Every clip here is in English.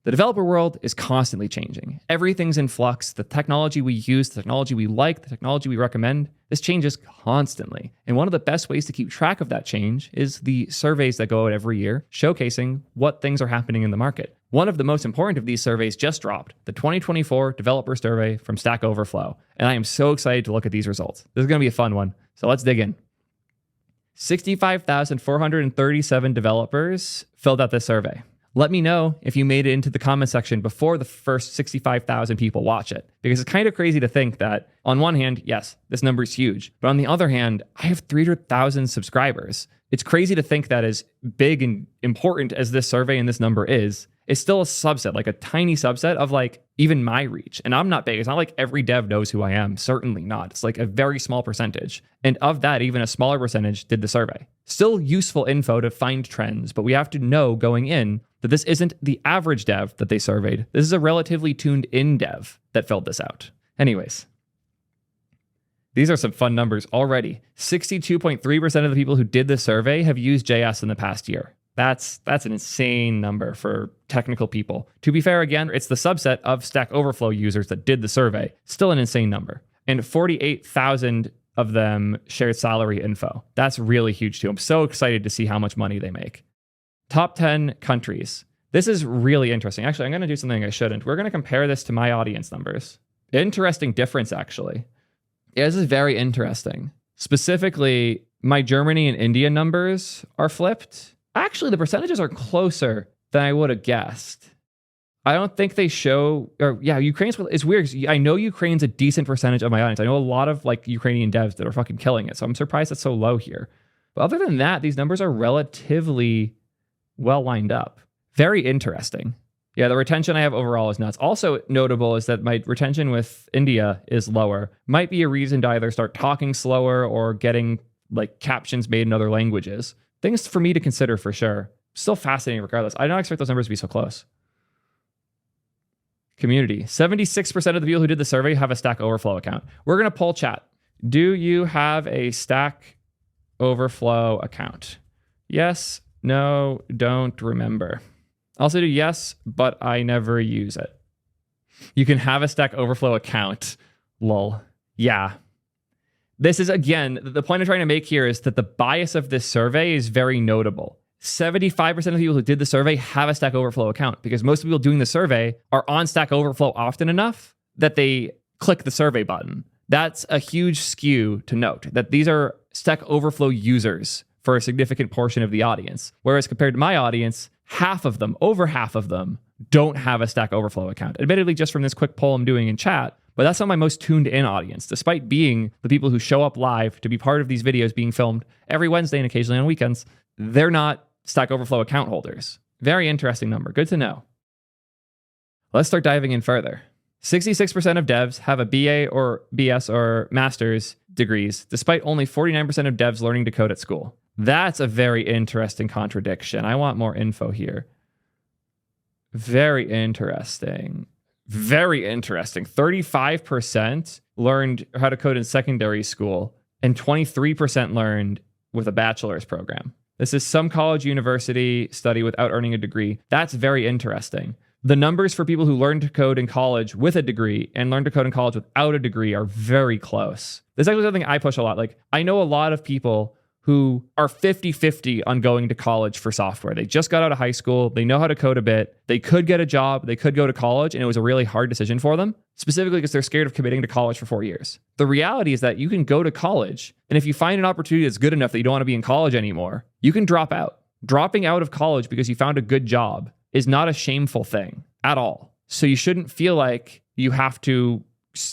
The developer world is constantly changing. Everything's in flux. The technology we use, the technology we like, the technology we recommend, this changes constantly. And one of the best ways to keep track of that change is the surveys that go out every year, showcasing what things are happening in the market. One of the most important of these surveys just dropped, the 2024 Developer Survey from StackOverflow. And I am so excited to look at these results. This is going to be a fun one. So let's dig in. 65,437 developers filled out this survey. Let me know if you made it into the comment section before the first 65,000 people watch it. Because it's kind of crazy to think that, on one hand, yes, this number is huge. But on the other hand, I have 300,000 subscribers. It's crazy to think that as big and important as this survey and this number is, it's still a subset, like a tiny subset of like even my reach. And I'm not big. It's not like every dev knows who I am. Certainly not. It's like a very small percentage. And of that, even a smaller percentage did the survey. Still useful info to find trends, but we have to know going in that this isn't the average dev that they surveyed. This is a relatively tuned in dev that filled this out. Anyways, these are some fun numbers already. 62.3% of the people who did the survey have used JS in the past year. That's an insane number for technical people. To be fair, again, it's the subset of Stack Overflow users that did the survey. Still an insane number. And 48,000 of them shared salary info. That's really huge too. I'm so excited to see how much money they make. Top 10 countries. This is really interesting. Actually, I'm going to do something I shouldn't. We're going to compare this to my audience numbers. Interesting difference, actually. Yeah, this is very interesting. Specifically, my Germany and India numbers are flipped. Actually, the percentages are closer than I would have guessed. I don't think they show, Ukraine's, it's weird. I know Ukraine's a decent percentage of my audience. I know a lot of like Ukrainian devs that are fucking killing it. So I'm surprised it's so low here. But other than that, these numbers are relatively well lined up. Very interesting. Yeah, the retention I have overall is nuts. Also notable is that my retention with India is lower. Might be a reason to either start talking slower or getting like captions made in other languages. Things for me to consider for sure. Still fascinating regardless. I don't expect those numbers to be so close. Community. 76% of the people who did the survey have a Stack Overflow account. We're going to poll chat. Do you have a Stack Overflow account? Yes, no, don't remember. I'll also do yes, but I never use it. You can have a Stack Overflow account. Lol. Yeah. This is, again, the point I'm trying to make here is that the bias of this survey is very notable. 75% of the people who did the survey have a Stack Overflow account because most people doing the survey are on Stack Overflow often enough that they click the survey button. That's a huge skew to note, that these are Stack Overflow users for a significant portion of the audience. Whereas compared to my audience, half of them, over half of them, don't have a Stack Overflow account. Admittedly, just from this quick poll I'm doing in chat, but that's not my most tuned in audience, despite being the people who show up live to be part of these videos being filmed every Wednesday and occasionally on weekends. They're not Stack Overflow account holders. Very interesting number. Good to know. Let's start diving in further. 66% of devs have a BA or BS or master's degrees, despite only 49% of devs learning to code at school. That's a very interesting contradiction. I want more info here. Very interesting. Very interesting. 35% learned how to code in secondary school, and 23% learned with a bachelor's program. This is some college university study without earning a degree. That's very interesting. The numbers for people who learn to code in college with a degree and learn to code in college without a degree are very close. This is actually something I push a lot. Like, I know a lot of people who are 50-50 on going to college for software. They just got out of high school. They know how to code a bit. They could get a job. They could go to college, and it was a really hard decision for them, specifically because they're scared of committing to college for 4 years. The reality is that you can go to college, and if you find an opportunity that's good enough that you don't want to be in college anymore, you can drop out. Dropping out of college because you found a good job is not a shameful thing at all. So you shouldn't feel like you have to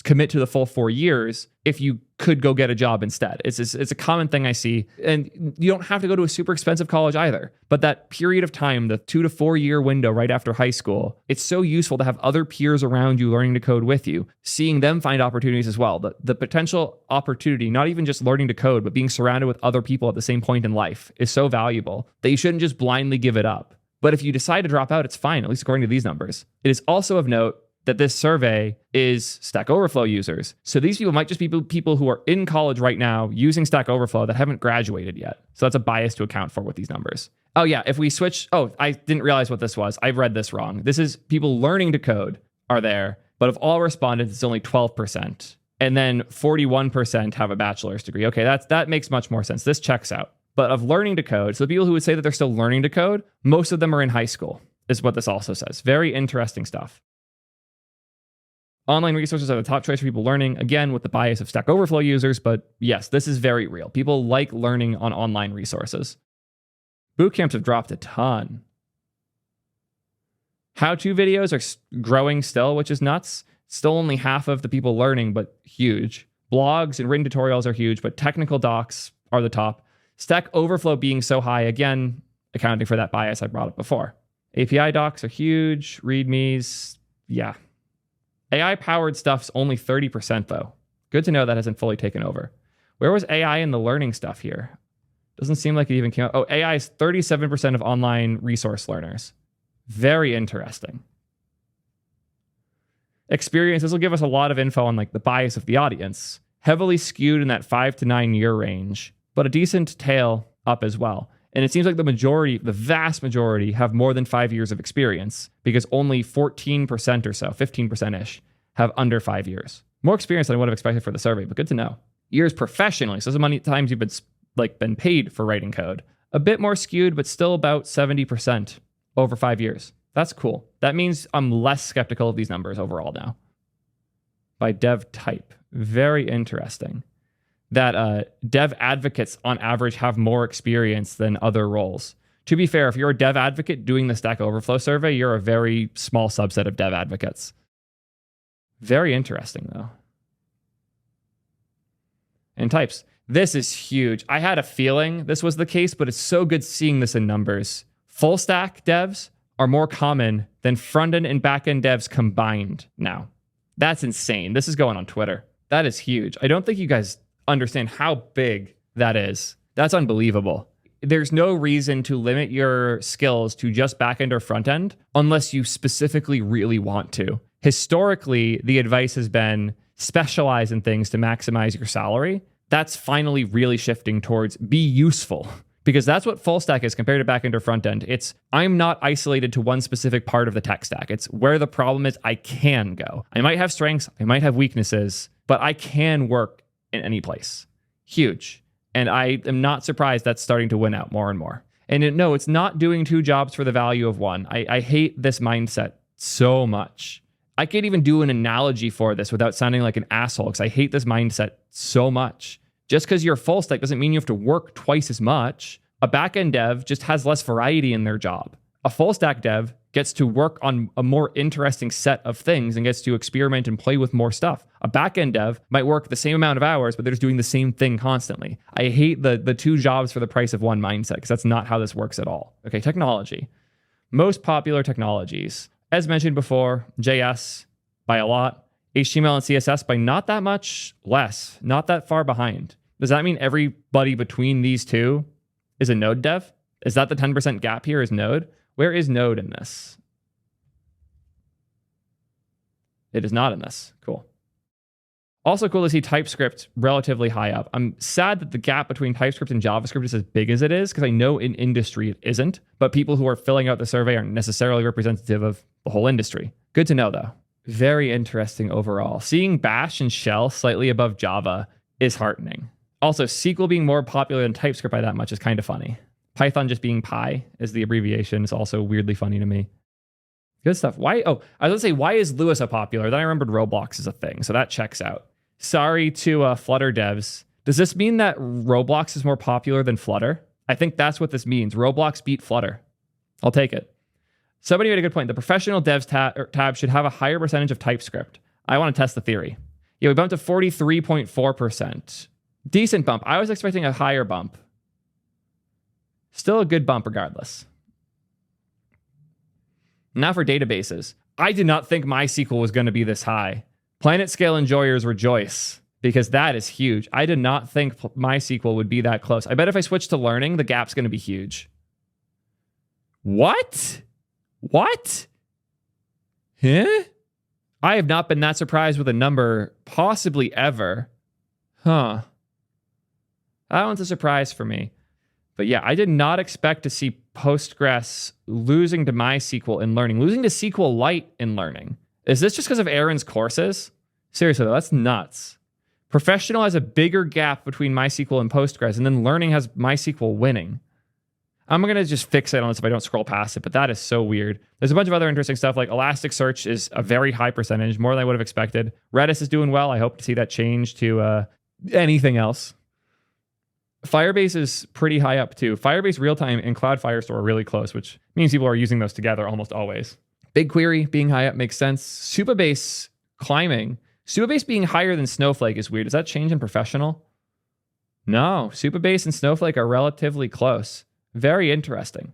commit to the full 4 years if you could go get a job instead. It's a common thing I see. And you don't have to go to a super expensive college either. But that period of time, the 2 to 4 year window right after high school, it's so useful to have other peers around you learning to code with you, seeing them find opportunities as well. The potential opportunity, not even just learning to code, but being surrounded with other people at the same point in life is so valuable that you shouldn't just blindly give it up. But if you decide to drop out, it's fine, at least according to these numbers. It is also of note that this survey is Stack Overflow users. So these people might just be people who are in college right now using Stack Overflow that haven't graduated yet. So that's a bias to account for with these numbers. Oh yeah, if we switch, I didn't realize what this was. I've read this wrong. This is people learning to code are there, but of all respondents, it's only 12%. And then 41% have a bachelor's degree. Okay, that makes much more sense. This checks out. But of learning to code, so the people who would say that they're still learning to code, most of them are in high school, is what this also says. Very interesting stuff. Online resources are the top choice for people learning, again, with the bias of Stack Overflow users, but yes, this is very real. People like learning on online resources. Boot camps have dropped a ton. How-to videos are growing still, which is nuts. Still only half of the people learning, but huge. Blogs and written tutorials are huge, but technical docs are the top. Stack Overflow being so high, again, accounting for that bias I brought up before. API docs are huge. READMEs, yeah. AI-powered stuff's only 30%, though. Good to know that hasn't fully taken over. Where was AI in the learning stuff here? Doesn't seem like it even came out. Oh, AI is 37% of online resource learners. Very interesting. Experience, this will give us a lot of info on like the bias of the audience. Heavily skewed in that 5 to 9 year range, but a decent tail up as well. And it seems like the vast majority have more than 5 years of experience because only 14% or so, 15%-ish, have under 5 years. More experience than I would have expected for the survey, but good to know. Years professionally, so many times you've been paid for writing code. A bit more skewed, but still about 70% over 5 years. That's cool. That means I'm less skeptical of these numbers overall now. By dev type. Very interesting. That dev advocates on average have more experience than other roles. To be fair, if you're a dev advocate doing the Stack Overflow survey, you're a very small subset of dev advocates. Very interesting, though. And types. This is huge. I had a feeling this was the case, but it's so good seeing this in numbers. Full stack devs are more common than front-end and back-end devs combined now. That's insane. This is going on Twitter. That is huge. I don't think you guys understand how big that is. That's unbelievable. There's no reason to limit your skills to just back-end or front-end unless you specifically really want to. Historically, the advice has been specialize in things to maximize your salary. That's finally really shifting towards be useful, because that's what full stack is compared to back-end or front-end. It's I'm not isolated to one specific part of the tech stack. It's where the problem is I can go. I might have strengths, I might have weaknesses, but I can work in any place. Huge. And I am not surprised that's starting to win out more and more. And no, it's not doing two jobs for the value of one. I hate this mindset so much. I can't even do an analogy for this without sounding like an asshole, because I hate this mindset so much. Just because you're full stack doesn't mean you have to work twice as much. A backend dev just has less variety in their job. A full stack dev gets to work on a more interesting set of things and gets to experiment and play with more stuff. A backend dev might work the same amount of hours, but they're just doing the same thing constantly. I hate the two jobs for the price of one mindset, because that's not how this works at all. Okay, technology. Most popular technologies. As mentioned before, JS by a lot. HTML and CSS by not that much less, not that far behind. Does that mean everybody between these two is a Node dev? Is that the 10% gap here is Node? Where is Node in this? It is not in this. Cool. Also cool to see TypeScript relatively high up. I'm sad that the gap between TypeScript and JavaScript is as big as it is, because I know in industry it isn't, but people who are filling out the survey aren't necessarily representative of the whole industry. Good to know, though. Very interesting overall. Seeing Bash and Shell slightly above Java is heartening. Also, SQL being more popular than TypeScript by that much is kind of funny. Python just being Py is the abbreviation is also weirdly funny to me. Good stuff. Why? Oh, I was going to say, why is Lua so popular? Then I remembered Roblox is a thing, so that checks out. Sorry to Flutter devs. Does this mean that Roblox is more popular than Flutter? I think that's what this means. Roblox beat Flutter. I'll take it. Somebody made a good point. The professional devs tab should have a higher percentage of TypeScript. I want to test the theory. Yeah, we bumped to 43.4%. Decent bump. I was expecting a higher bump. Still a good bump regardless. Now for databases. I did not think MySQL was going to be this high. Planet scale enjoyers rejoice, because that is huge. I did not think MySQL would be that close. I bet if I switch to learning, the gap's going to be huge. What? What? Huh? I have not been that surprised with a number possibly ever. That one's a surprise for me. But yeah, I did not expect to see Postgres losing to MySQL in learning, losing to SQLite in learning. Is this just because of Aaron's courses? Seriously, though, that's nuts. Professional has a bigger gap between MySQL and Postgres, and then learning has MySQL winning. I'm going to just fixate on this if I don't scroll past it, but that is so weird. There's a bunch of other interesting stuff, like Elasticsearch is a very high percentage, more than I would have expected. Redis is doing well. I hope to see that change to anything else. Firebase is pretty high up too. Firebase Realtime and Cloud Firestore are really close, which means people are using those together almost always. BigQuery being high up makes sense. Supabase climbing. Supabase being higher than Snowflake is weird. Does that change in professional? No, Supabase and Snowflake are relatively close. Very interesting.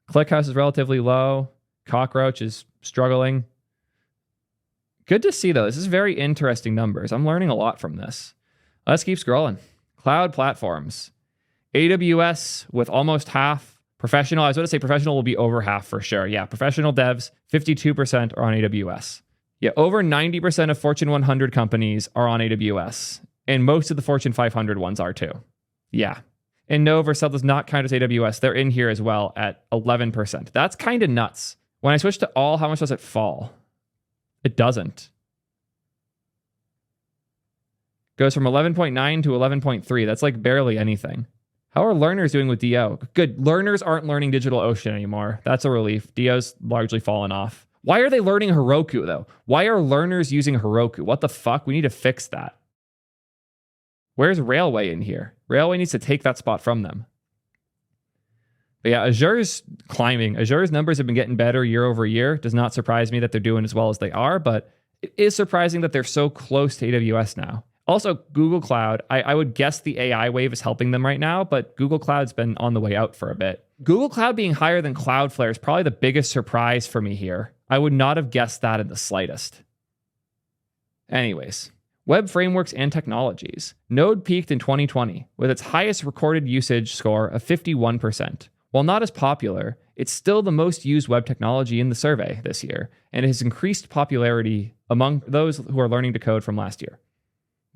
ClickHouse is relatively low. Cockroach is struggling. Good to see though. This is very interesting numbers. I'm learning a lot from this. Let's keep scrolling. Cloud platforms. AWS with almost half. Professional, I was going to say professional will be over half for sure. Yeah, professional devs, 52% are on AWS. Yeah, over 90% of Fortune 100 companies are on AWS. And most of the Fortune 500 ones are too. Yeah. And no, Vercel does not count as AWS. They're in here as well at 11%. That's kind of nuts. When I switch to all, how much does it fall? It doesn't. Goes from 11.9 to 11.3. That's like barely anything. How are learners doing with DO? Good. Learners aren't learning DigitalOcean anymore. That's a relief. DO's largely fallen off. Why are they learning Heroku though? Why are learners using Heroku? What the fuck? We need to fix that. Where's Railway in here? Railway needs to take that spot from them. But yeah, Azure's climbing. Azure's numbers have been getting better year over year. Does not surprise me that they're doing as well as they are, but it is surprising that they're so close to AWS now. Also, Google Cloud, I would guess the AI wave is helping them right now, but Google Cloud's been on the way out for a bit. Google Cloud being higher than Cloudflare is probably the biggest surprise for me here. I would not have guessed that in the slightest. Anyways, web frameworks and technologies. Node peaked in 2020 with its highest recorded usage score of 51%. While not as popular, it's still the most used web technology in the survey this year, and it has increased popularity among those who are learning to code from last year.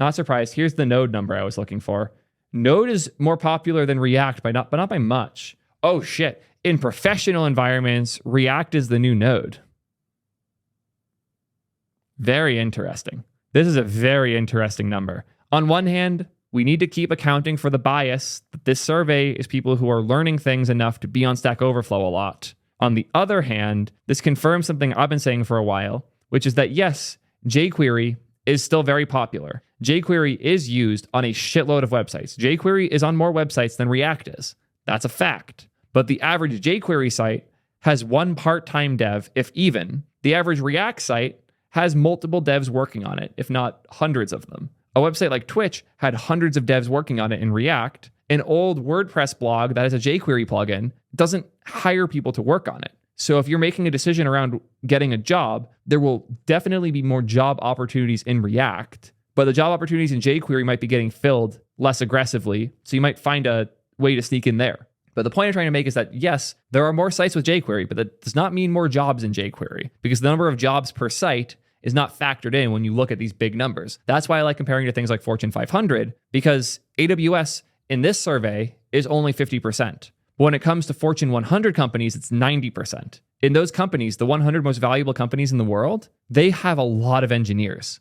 Not surprised. Here's the Node number I was looking for. Node is more popular than React, but not by much. Oh shit. In professional environments, React is the new Node. Very interesting. This is a very interesting number. On one hand, we need to keep accounting for the bias that this survey is people who are learning things enough to be on Stack Overflow a lot. On the other hand, this confirms something I've been saying for a while, which is that yes, jQuery is still very popular. jQuery is used on a shitload of websites. jQuery is on more websites than React is. That's a fact. But the average jQuery site has one part-time dev, if even. The average React site has multiple devs working on it, if not hundreds of them. A website like Twitch had hundreds of devs working on it in React. An old WordPress blog that has a jQuery plugin doesn't hire people to work on it. So if you're making a decision around getting a job, there will definitely be more job opportunities in React, but the job opportunities in jQuery might be getting filled less aggressively. So you might find a way to sneak in there. But the point I'm trying to make is that yes, there are more sites with jQuery, but that does not mean more jobs in jQuery because the number of jobs per site is not factored in when you look at these big numbers. That's why I like comparing to things like Fortune 500 because AWS in this survey is only 50%. But when it comes to Fortune 100 companies, it's 90%. In those companies, the 100 most valuable companies in the world, they have a lot of engineers.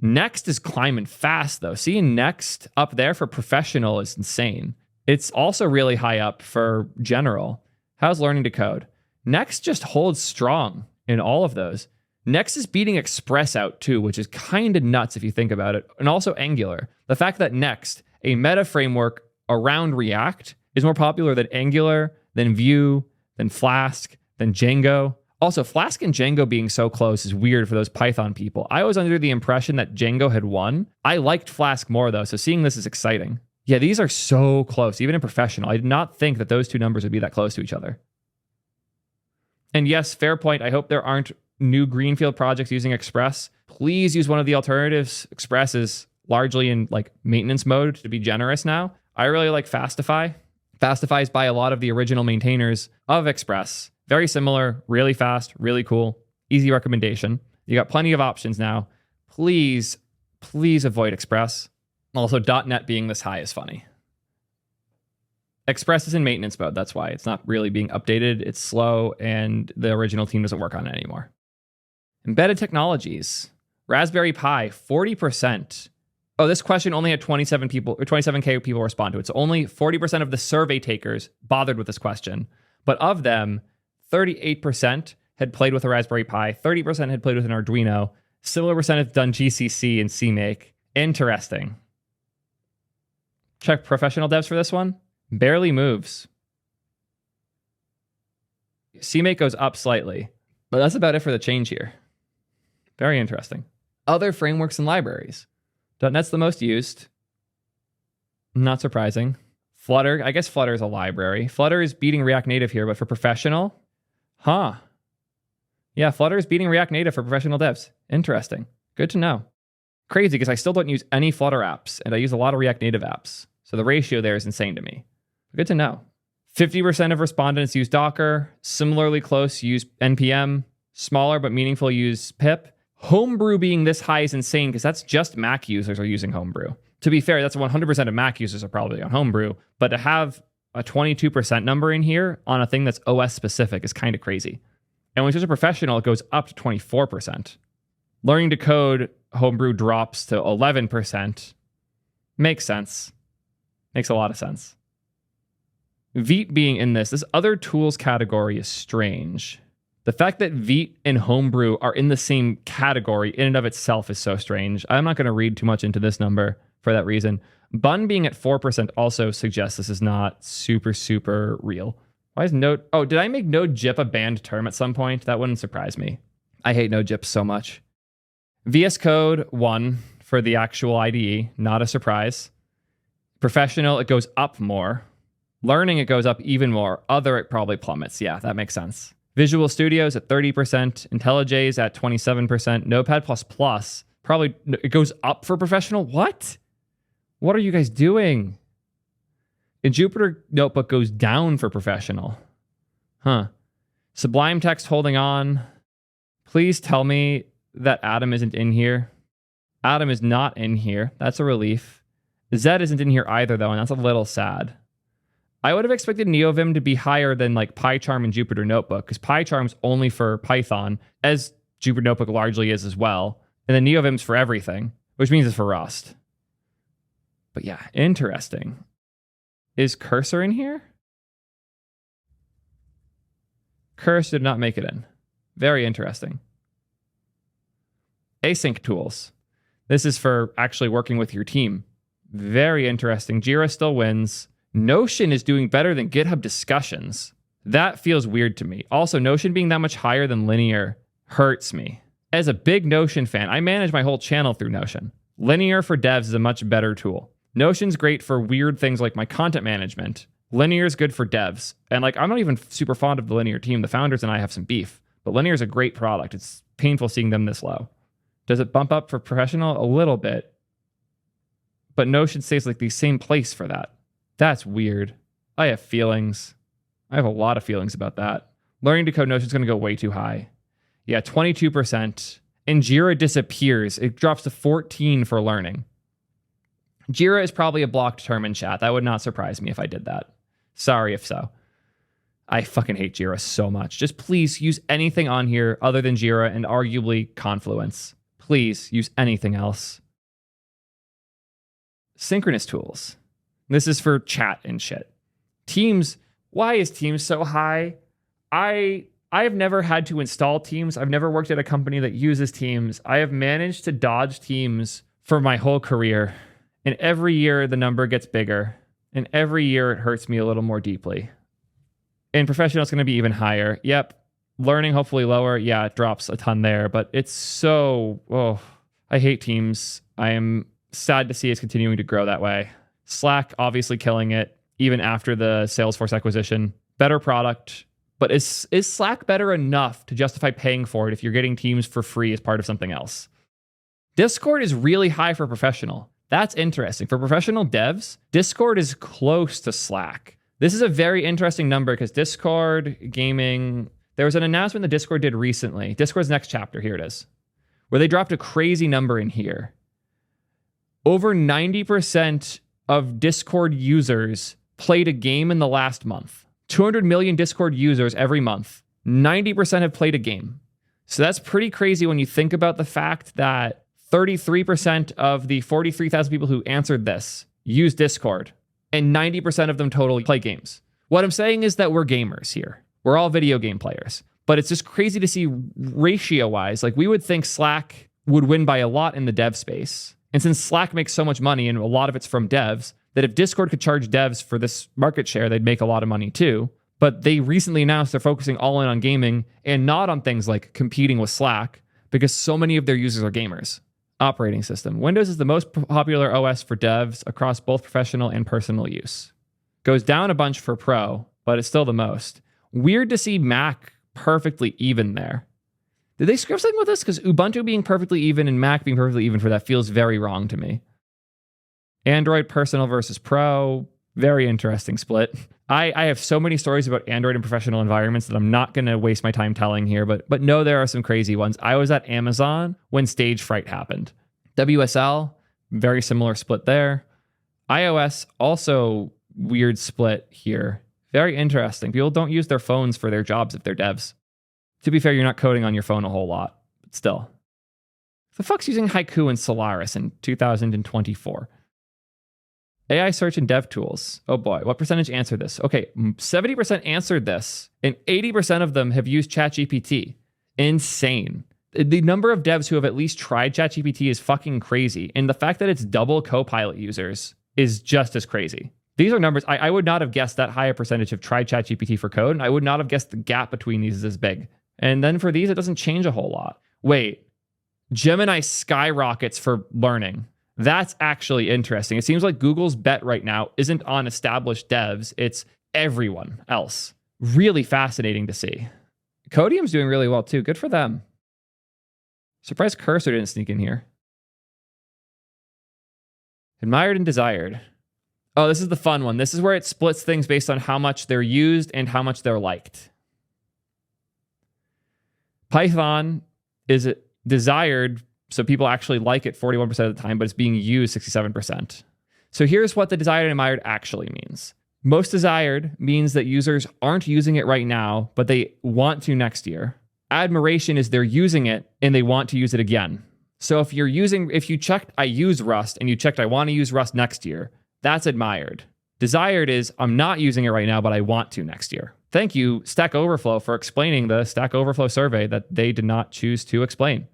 Next is climbing fast, though. Seeing Next up there for professional is insane. It's also really high up for general. How's learning to code? Next just holds strong in all of those. Next is beating Express out too, which is kind of nuts if you think about it. And also Angular. The fact that Next, a meta framework around React, is more popular than Angular, than Vue, than Flask, than Django. Also, Flask and Django being so close is weird for those Python people. I was under the impression that Django had won. I liked Flask more though, so seeing this is exciting. Yeah, these are so close, even in professional. I did not think that those two numbers would be that close to each other. And yes, fair point. I hope there aren't new greenfield projects using Express. Please use one of the alternatives. Express is largely in like maintenance mode to be generous now. I really like Fastify. Fastify is by a lot of the original maintainers of Express. Very similar, really fast, really cool, easy recommendation. You got plenty of options now. Please avoid Express. Also, .NET being this high is funny. Express is in maintenance mode. That's why it's not really being updated. It's slow, and the original team doesn't work on it anymore. Embedded technologies. Raspberry Pi, 40%. Oh, this question only had 27 people or 27K people respond to it. So only 40% of the survey takers bothered with this question. But of them, 38% had played with a Raspberry Pi, 30% had played with an Arduino, similar percent have done GCC and CMake. Interesting. Check professional devs for this one. Barely moves. CMake goes up slightly, but that's about it for the change here. Very interesting. Other frameworks and libraries. .NET's the most used. Not surprising. Flutter, I guess Flutter is a library. Flutter is beating React Native here, but for professional? Huh. Yeah, Flutter is beating React Native for professional devs. Interesting. Good to know. Crazy, because I still don't use any Flutter apps, and I use a lot of React Native apps. So the ratio there is insane to me. Good to know. 50% of respondents use Docker. Similarly close use NPM. Smaller but meaningful use pip. Homebrew being this high is insane because that's just Mac users are using Homebrew. To be fair, that's 100% of Mac users are probably on Homebrew. But to have a 22% number in here on a thing that's OS specific is kind of crazy. And when it's just a professional, it goes up to 24%. Learning to code, Homebrew drops to 11%. Makes sense. Makes a lot of sense. Vite being in this other tools category is strange. The fact that Vite and Homebrew are in the same category in and of itself is so strange. I'm not going to read too much into this number for that reason. Bun being at 4% also suggests this is not super real. Why is Node... Oh, did I make Node.jip a banned term at some point? That wouldn't surprise me. I hate Node.jip so much. VS Code 1 for the actual IDE. Not a surprise. Professional, it goes up more. Learning, it goes up even more. Other, it probably plummets. Yeah, that makes sense. Visual Studio's at 30%, IntelliJ's at 27%, Notepad++, probably, it goes up for professional? What? What are you guys doing? And Jupyter Notebook goes down for professional. Huh. Sublime Text holding on. Please tell me that Atom isn't in here. Atom is not in here. That's a relief. Z isn't in here either, though, and that's a little sad. I would have expected NeoVim to be higher than like PyCharm and Jupyter Notebook, because PyCharm's only for Python, as Jupyter Notebook largely is as well. And then NeoVim's for everything, which means it's for Rust. But yeah, interesting. Is Cursor in here? Cursor did not make it in. Very interesting. Async tools. This is for actually working with your team. Very interesting. Jira still wins. Notion is doing better than GitHub Discussions. That feels weird to me. Also, Notion being that much higher than Linear hurts me. As a big Notion fan, I manage my whole channel through Notion. Linear for devs is a much better tool. Notion's great for weird things like my content management. Linear is good for devs. And like, I'm not even super fond of the Linear team. The founders and I have some beef. But Linear is a great product. It's painful seeing them this low. Does it bump up for professional? A little bit. But Notion stays like the same place for that. That's weird. I have feelings. I have a lot of feelings about that. Learning to code Notion is going to go way too high. Yeah, 22%. And Jira disappears. It drops to 14 for learning. Jira is probably a blocked term in chat. That would not surprise me if I did that. Sorry if so. I fucking hate Jira so much. Just please use anything on here other than Jira and arguably Confluence. Please use anything else. Synchronous tools. This is for chat and shit. Teams. Why is Teams so high? I have never had to install Teams. I've never worked at a company that uses Teams. I have managed to dodge Teams for my whole career. And every year the number gets bigger. And every year it hurts me a little more deeply. In professional, it's going to be even higher. Yep. Learning, hopefully lower. Yeah, it drops a ton there. But it's so... Oh, I hate Teams. I am sad to see it's continuing to grow that way. Slack, obviously killing it, even after the Salesforce acquisition. Better product. But is Slack better enough to justify paying for it if you're getting Teams for free as part of something else? Discord is really high for professional. That's interesting. For professional devs, Discord is close to Slack. This is a very interesting number because Discord, gaming, There was an announcement the Discord did recently. Discord's next chapter, here it is, where they dropped a crazy number in here. Over 90% of Discord users played a game in the last month. 200 million Discord users every month. 90% have played a game. So that's pretty crazy when you think about the fact that 33% of the 43,000 people who answered this use Discord, and 90% of them totally play games. What I'm saying is that we're gamers here. We're all video game players. But it's just crazy to see ratio-wise. Like, we would think Slack would win by a lot in the dev space. And since Slack makes so much money, and a lot of it's from devs, that if Discord could charge devs for this market share, they'd make a lot of money too. But they recently announced they're focusing all in on gaming and not on things like competing with Slack, because so many of their users are gamers. Operating system. Windows is the most popular OS for devs across both professional and personal use. Goes down a bunch for pro, but it's still the most. Weird to see Mac perfectly even there. Did they screw up something with this? Because Ubuntu being perfectly even and Mac being perfectly even for that feels very wrong to me. Android personal versus pro. Very interesting split. I have so many stories about Android and professional environments that I'm not going to waste my time telling here, but no, there are some crazy ones. I was at Amazon when Stage Fright happened. WSL, very similar split there. iOS, also weird split here. Very interesting. People don't use their phones for their jobs if they're devs. To be fair, you're not coding on your phone a whole lot, but still. The fuck's using Haiku and Solaris in 2024? AI search and dev tools. Oh boy, what percentage answered this? Okay, 70% answered this, and 80% of them have used ChatGPT. Insane. The number of devs who have at least tried ChatGPT is fucking crazy, and the fact that it's double Copilot users is just as crazy. These are numbers, I would not have guessed that high a percentage have tried ChatGPT for code, and I would not have guessed the gap between these is as big. And then for these, it doesn't change a whole lot. Wait, Gemini skyrockets for learning. That's actually interesting. It seems like Google's bet right now isn't on established devs, it's everyone else. Really fascinating to see. Codium's doing really well too. Good for them. Surprised Cursor didn't sneak in here. Admired and desired. Oh, this is the fun one. This is where it splits things based on how much they're used and how much they're liked. Python is desired, so people actually like it 41% of the time, but it's being used 67%. So here's what the desired and admired actually means. Most desired means that users aren't using it right now, but they want to next year. Admiration is they're using it and they want to use it again. So if you checked I use Rust and you checked I want to use Rust next year, that's admired. Desired is I'm not using it right now, but I want to next year. Thank you, StackOverflow, for explaining the StackOverflow survey that they did not choose to explain.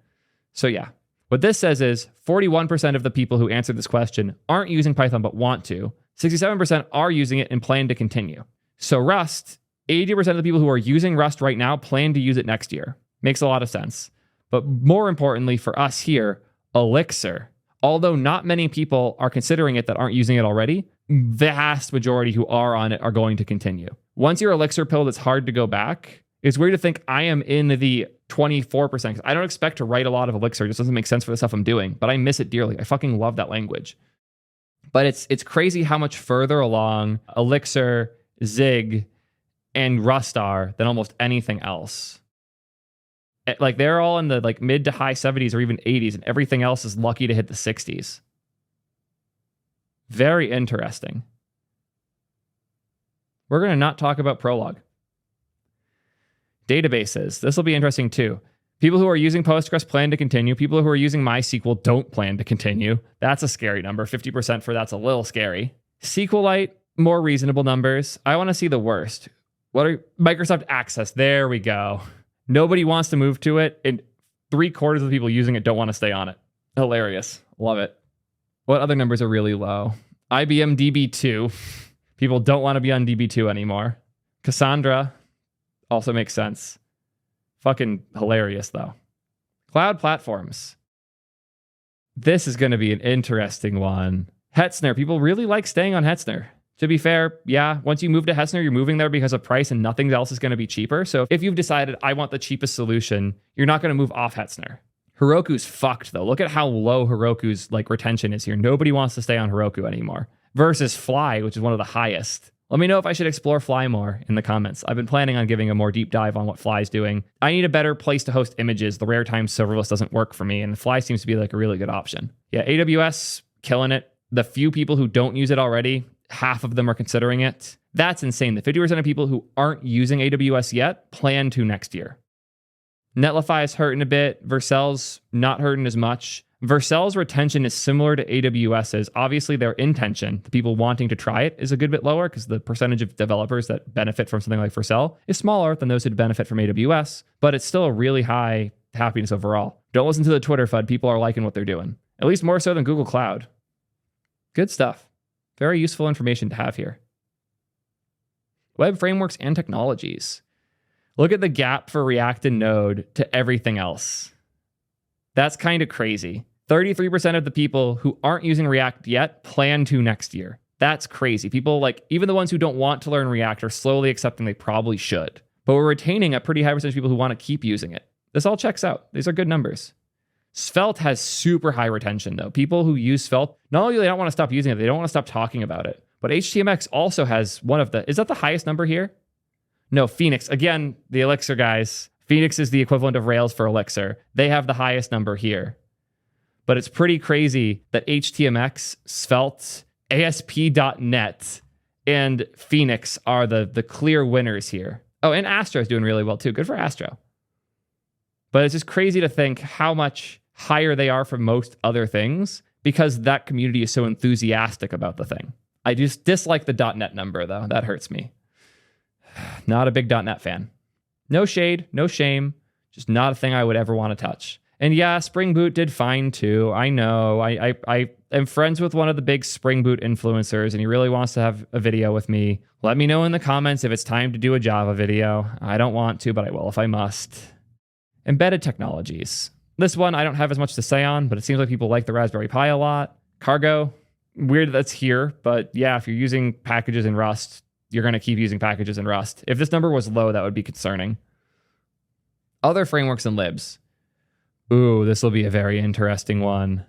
So yeah, what this says is 41% of the people who answered this question aren't using Python but want to. 67% are using it and plan to continue. So Rust, 80% of the people who are using Rust right now plan to use it next year. Makes a lot of sense. But more importantly for us here, Elixir. Although not many people are considering it that aren't using it already, vast majority who are on it are going to continue. Once you're Elixir pilled, it's hard to go back. It's weird to think I am in the 24%. I don't expect to write a lot of Elixir. It just doesn't make sense for the stuff I'm doing, but I miss it dearly. I fucking love that language. But it's crazy how much further along Elixir, Zig, and Rust are than almost anything else. Like they're all in the like mid to high 70s or even 80s, and everything else is lucky to hit the 60s. Very interesting. We're going to not talk about Prolog. Databases. This will be interesting too. People who are using Postgres plan to continue. People who are using MySQL don't plan to continue. That's a scary number. 50% for that's a little scary. SQLite, more reasonable numbers. I want to see the worst. What are Microsoft Access? There we go. Nobody wants to move to it, and 3/4 of the people using it don't want to stay on it. Hilarious. Love it. What other numbers are really low? IBM DB2. People don't want to be on DB2 anymore. Cassandra also makes sense. Fucking hilarious, though. Cloud platforms. This is going to be an interesting one. Hetzner. People really like staying on Hetzner. To be fair, yeah, once you move to Hetzner, you're moving there because of price and nothing else is going to be cheaper. So if you've decided I want the cheapest solution, you're not going to move off Hetzner. Heroku's fucked though. Look at how low Heroku's like retention is here. Nobody wants to stay on Heroku anymore. Versus Fly, which is one of the highest. Let me know if I should explore Fly more in the comments. I've been planning on giving a more deep dive on what Fly's doing. I need a better place to host images. The rare times serverless doesn't work for me, and Fly seems to be like a really good option. Yeah, AWS, killing it. The few people who don't use it already, half of them are considering it. That's insane. The 50% of people who aren't using AWS yet plan to next year. Netlify is hurting a bit. Vercel's not hurting as much. Vercel's retention is similar to AWS's. Obviously, their intention, the people wanting to try it, is a good bit lower because the percentage of developers that benefit from something like Vercel is smaller than those who benefit from AWS, but it's still a really high happiness overall. Don't listen to the Twitter FUD. People are liking what they're doing, at least more so than Google Cloud. Good stuff. Very useful information to have here. Web frameworks and technologies. Look at the gap for React and Node to everything else. That's kind of crazy. 33% of the people who aren't using React yet plan to next year. That's crazy. People, like, even the ones who don't want to learn React are slowly accepting they probably should. But we're retaining a pretty high percentage of people who want to keep using it. This all checks out. These are good numbers. Svelte has super high retention, though. People who use Svelte, not only do they not want to stop using it, they don't want to stop talking about it. But HTMX also has one of the... Is that the highest number here? No, Phoenix. Again, the Elixir guys. Phoenix is the equivalent of Rails for Elixir. They have the highest number here. But it's pretty crazy that HTMX, Svelte, ASP.NET, and Phoenix are the clear winners here. Oh, and Astro is doing really well too. Good for Astro. But it's just crazy to think how much higher they are from most other things because that community is so enthusiastic about the thing. I just dislike the .NET number, though. That hurts me. Not a big .NET fan. No shade, no shame. Just not a thing I would ever want to touch. And yeah, Spring Boot did fine too. I know. I am friends with one of the big Spring Boot influencers, and he really wants to have a video with me. Let me know in the comments if it's time to do a Java video. I don't want to, but I will if I must. Embedded technologies. This one I don't have as much to say on, but it seems like people like the Raspberry Pi a lot. Cargo, weird that's here, but yeah, if you're using packages in Rust, you're going to keep using packages in Rust. If this number was low, that would be concerning. Other frameworks and libs. Ooh, this will be a very interesting one.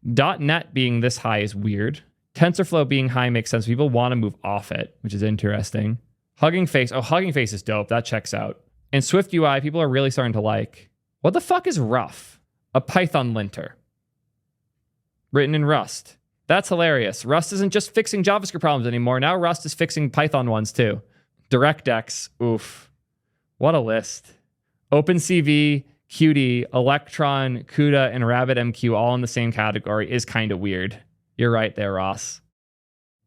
.NET being this high is weird. TensorFlow being high makes sense. People want to move off it, which is interesting. Hugging Face. Oh, Hugging Face is dope. That checks out. And Swift UI, people are really starting to like. What the fuck is Rough? A Python linter. Written in Rust. That's hilarious. Rust isn't just fixing JavaScript problems anymore. Now Rust is fixing Python ones too. DirectX. Oof. What a list. OpenCV, Qt, Electron, CUDA, and RabbitMQ all in the same category is kind of weird. You're right there, Ross.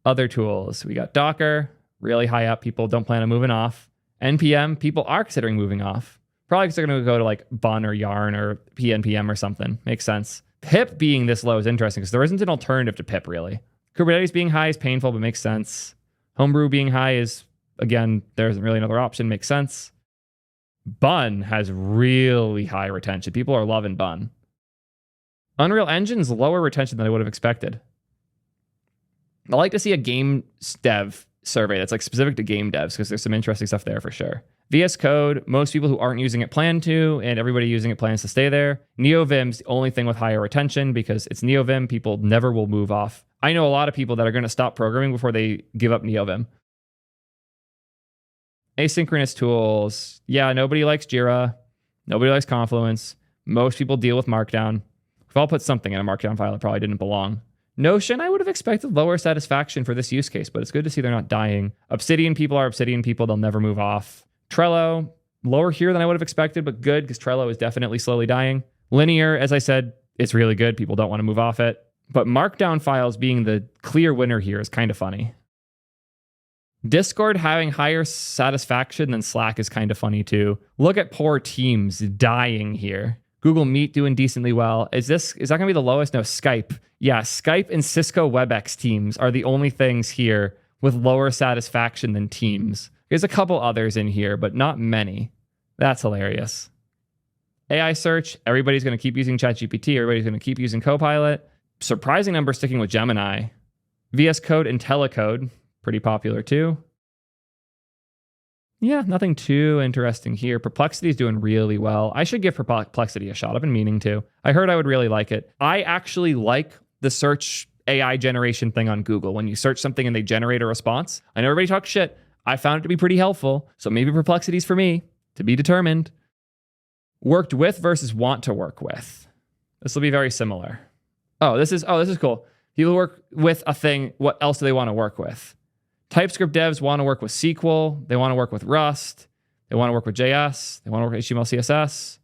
Other tools. We got Docker, really high up. People don't plan on moving off. NPM, people are considering moving off. Probably because they're going to go to like Bun or Yarn or PNPM or something. Makes sense. Pip being this low is interesting because there isn't an alternative to Pip, really. Kubernetes being high is painful, but makes sense. Homebrew being high is, again, there isn't really another option. Makes sense. Bun has really high retention. People are loving Bun. Unreal Engine's lower retention than I would have expected. I like to see a game dev survey that's like specific to game devs because there's some interesting stuff there for sure. VS Code, most people who aren't using it plan to, and everybody using it plans to stay there. NeoVim's the only thing with higher retention because it's NeoVim. People never will move off. I know a lot of people that are going to stop programming before they give up NeoVim. Asynchronous tools. Yeah, nobody likes Jira. Nobody likes Confluence. Most people deal with Markdown. We've all put something in a Markdown file that probably didn't belong. Notion, I would have expected lower satisfaction for this use case, but it's good to see they're not dying. Obsidian people are Obsidian people. They'll never move off. Trello, lower here than I would have expected, but good because Trello is definitely slowly dying. Linear, as I said, it's really good. People don't want to move off it. But Markdown files being the clear winner here is kind of funny. Discord having higher satisfaction than Slack is kind of funny too. Look at poor Teams dying here. Google Meet doing decently well. Is that going to be the lowest? No, Skype. Yeah, Skype and Cisco WebEx Teams are the only things here with lower satisfaction than Teams. There's a couple others in here, but not many. That's hilarious. AI search, everybody's going to keep using ChatGPT. Everybody's going to keep using Copilot. Surprising number sticking with Gemini. VS Code, IntelliCode, pretty popular too. Yeah, nothing too interesting here. Perplexity is doing really well. I should give Perplexity a shot. I've been meaning to. I heard I would really like it. I actually like the search AI generation thing on Google. When you search something and they generate a response, I know everybody talks shit. I found it to be pretty helpful. So maybe Perplexity's for me, to be determined. Worked with versus want to work with. This will be very similar. This is cool. People work with a thing. What else do they want to work with? TypeScript devs want to work with SQL. They want to work with Rust. They want to work with JS. They want to work with HTML, CSS.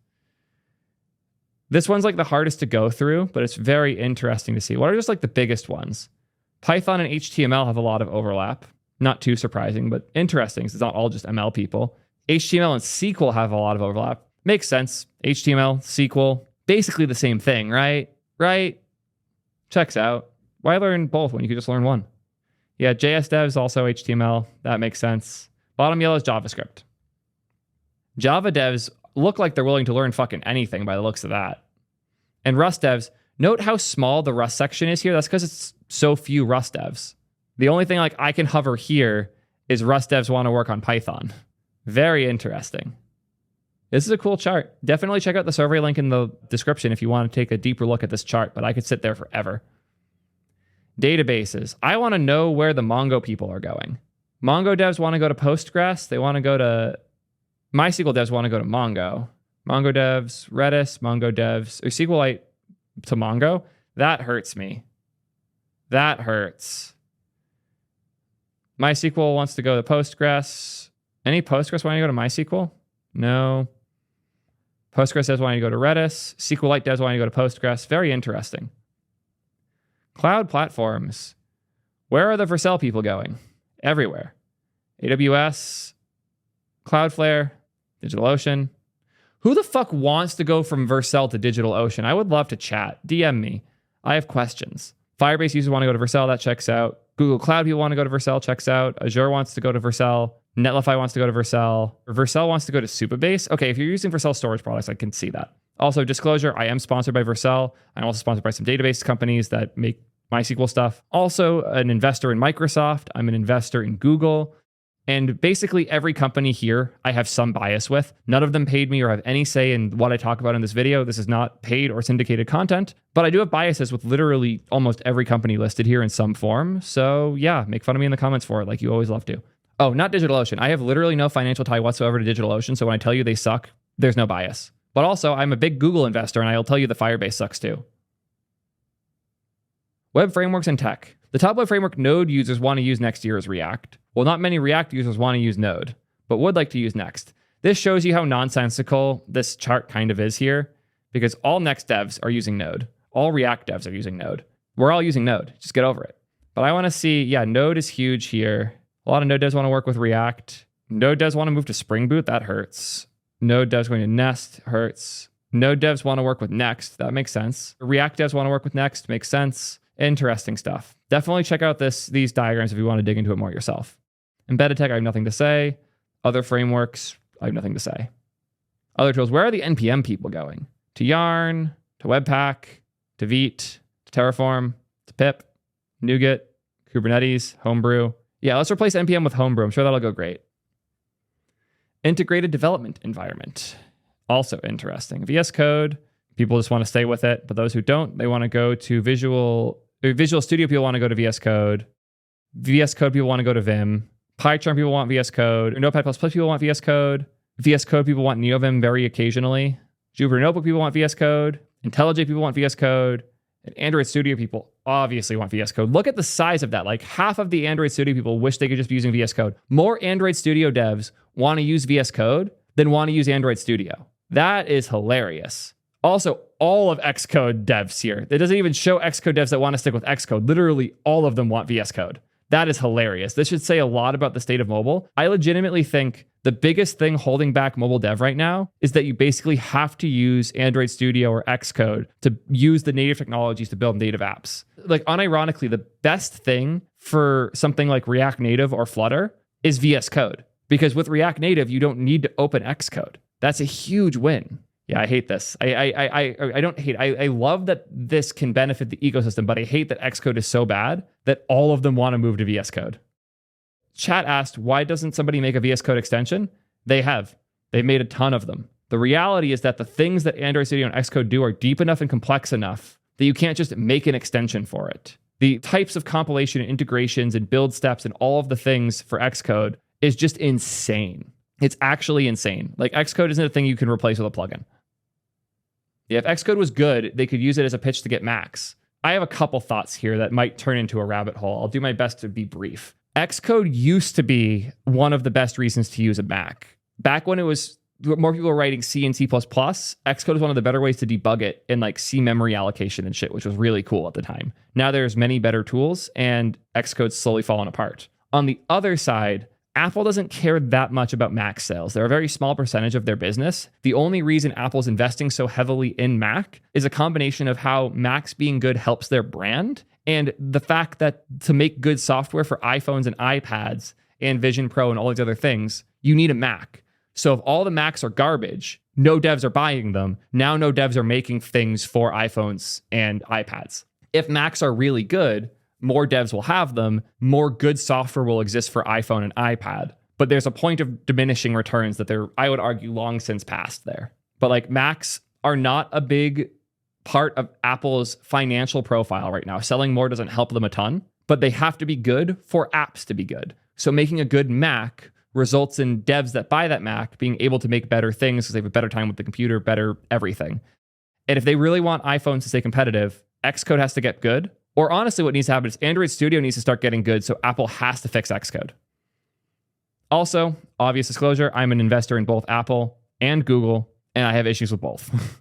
This one's like the hardest to go through, but it's very interesting to see. What are just like the biggest ones? Python and HTML have a lot of overlap. Not too surprising, but interesting because it's not all just ML people. HTML and SQL have a lot of overlap. Makes sense. HTML, SQL, basically the same thing, right? Right? Checks out. Why learn both when you could just learn one? Yeah, JS devs also HTML. That makes sense. Bottom yellow is JavaScript. Java devs look like they're willing to learn fucking anything by the looks of that. And Rust devs, note how small the Rust section is here. That's because it's so few Rust devs. The only thing like I can hover here is Rust devs want to work on Python. Very interesting. This is a cool chart. Definitely check out the survey link in the description if you want to take a deeper look at this chart, but I could sit there forever. Databases. I want to know where the Mongo people are going. Mongo devs want to go to Postgres. They want to go to... MySQL devs want to go to Mongo. Mongo devs, Redis, Mongo devs, or SQLite to Mongo. That hurts me. That hurts. MySQL wants to go to Postgres. Any Postgres want to go to MySQL? No. Postgres devs want to go to Redis. SQLite devs want to go to Postgres. Very interesting. Cloud platforms. Where are the Vercel people going? Everywhere. AWS, Cloudflare, DigitalOcean. Who the fuck wants to go from Vercel to DigitalOcean? I would love to chat. DM me. I have questions. Firebase users want to go to Vercel. That checks out. Google Cloud people want to go to Vercel. Checks out. Azure wants to go to Vercel. Netlify wants to go to Vercel. Vercel wants to go to Supabase. Okay, if you're using Vercel storage products, I can see that. Also, disclosure, I am sponsored by Vercel. I'm also sponsored by some database companies that make MySQL stuff. Also, an investor in Microsoft. I'm an investor in Google. And basically every company here, I have some bias with. None of them paid me or have any say in what I talk about in this video. This is not paid or syndicated content, but I do have biases with literally almost every company listed here in some form. So yeah, make fun of me in the comments for it like you always love to. Oh, not DigitalOcean. I have literally no financial tie whatsoever to DigitalOcean. So when I tell you they suck, there's no bias. But also I'm a big Google investor and I'll tell you the Firebase sucks too. Web frameworks and tech. The top web framework Node users want to use next year is React. Well, not many React users want to use Node, but would like to use Next. This shows you how nonsensical this chart kind of is here, because all Next devs are using Node. All React devs are using Node. We're all using Node. Just get over it. But I want to see, yeah, Node is huge here. A lot of Node devs want to work with React. Node devs want to move to Spring Boot. That hurts. Node devs going to Nest hurts. Node devs want to work with Next. That makes sense. React devs want to work with Next. Makes sense. Interesting stuff. Definitely check out these diagrams if you want to dig into it more yourself. Embedded tech, I have nothing to say. Other frameworks, I have nothing to say. Other tools, where are the NPM people going? To Yarn, to Webpack, to Vite, to Terraform, to Pip, NuGet, Kubernetes, Homebrew. Yeah, let's replace NPM with Homebrew. I'm sure that'll go great. Integrated development environment. Also interesting. VS Code, people just want to stay with it, but those who don't, they want to go to Visual Studio people want to go to VS Code. VS Code people want to go to Vim. PyCharm people want VS Code. Notepad++ people want VS Code. VS Code people want NeoVim very occasionally. Jupyter Notebook people want VS Code. IntelliJ people want VS Code. And Android Studio people obviously want VS Code. Look at the size of that. Like half of the Android Studio people wish they could just be using VS Code. More Android Studio devs want to use VS Code than want to use Android Studio. That is hilarious. Also, all of Xcode devs here. It doesn't even show Xcode devs that want to stick with Xcode. Literally, all of them want VS Code. That is hilarious. This should say a lot about the state of mobile. I legitimately think the biggest thing holding back mobile dev right now is that you basically have to use Android Studio or Xcode to use the native technologies to build native apps. Like, unironically, the best thing for something like React Native or Flutter is VS Code. Because with React Native, you don't need to open Xcode. That's a huge win. Yeah, I hate this. I don't hate. I love that this can benefit the ecosystem, but I hate that Xcode is so bad that all of them want to move to VS Code. Chat asked, why doesn't somebody make a VS Code extension? They have. They've made a ton of them. The reality is that the things that Android Studio and Xcode do are deep enough and complex enough that you can't just make an extension for it. The types of compilation and integrations and build steps and all of the things for Xcode is just insane. It's actually insane. Like Xcode isn't a thing you can replace with a plugin. Yeah, if Xcode was good, they could use it as a pitch to get Macs. I have a couple thoughts here that might turn into a rabbit hole. I'll do my best to be brief. Xcode used to be one of the best reasons to use a Mac. Back when it was more people were writing C and C++, Xcode was one of the better ways to debug it in like C memory allocation and shit, which was really cool at the time. Now there's many better tools and Xcode's slowly fallen apart. On the other side, Apple doesn't care that much about Mac sales. They're a very small percentage of their business. The only reason Apple's investing so heavily in Mac is a combination of how Macs being good helps their brand and the fact that to make good software for iPhones and iPads and Vision Pro and all these other things, you need a Mac. So if all the Macs are garbage, no devs are buying them. Now no devs are making things for iPhones and iPads. If Macs are really good, more devs will have them, more good software will exist for iPhone and iPad. But there's a point of diminishing returns that they're, I would argue, long since passed there. But like Macs are not a big part of Apple's financial profile right now. Selling more doesn't help them a ton, but they have to be good for apps to be good. So making a good Mac results in devs that buy that Mac being able to make better things because they have a better time with the computer, better everything. And if they really want iPhones to stay competitive, Xcode has to get good. Or honestly, what needs to happen is Android Studio needs to start getting good, so Apple has to fix Xcode. Also, obvious disclosure, I'm an investor in both Apple and Google, and I have issues with both.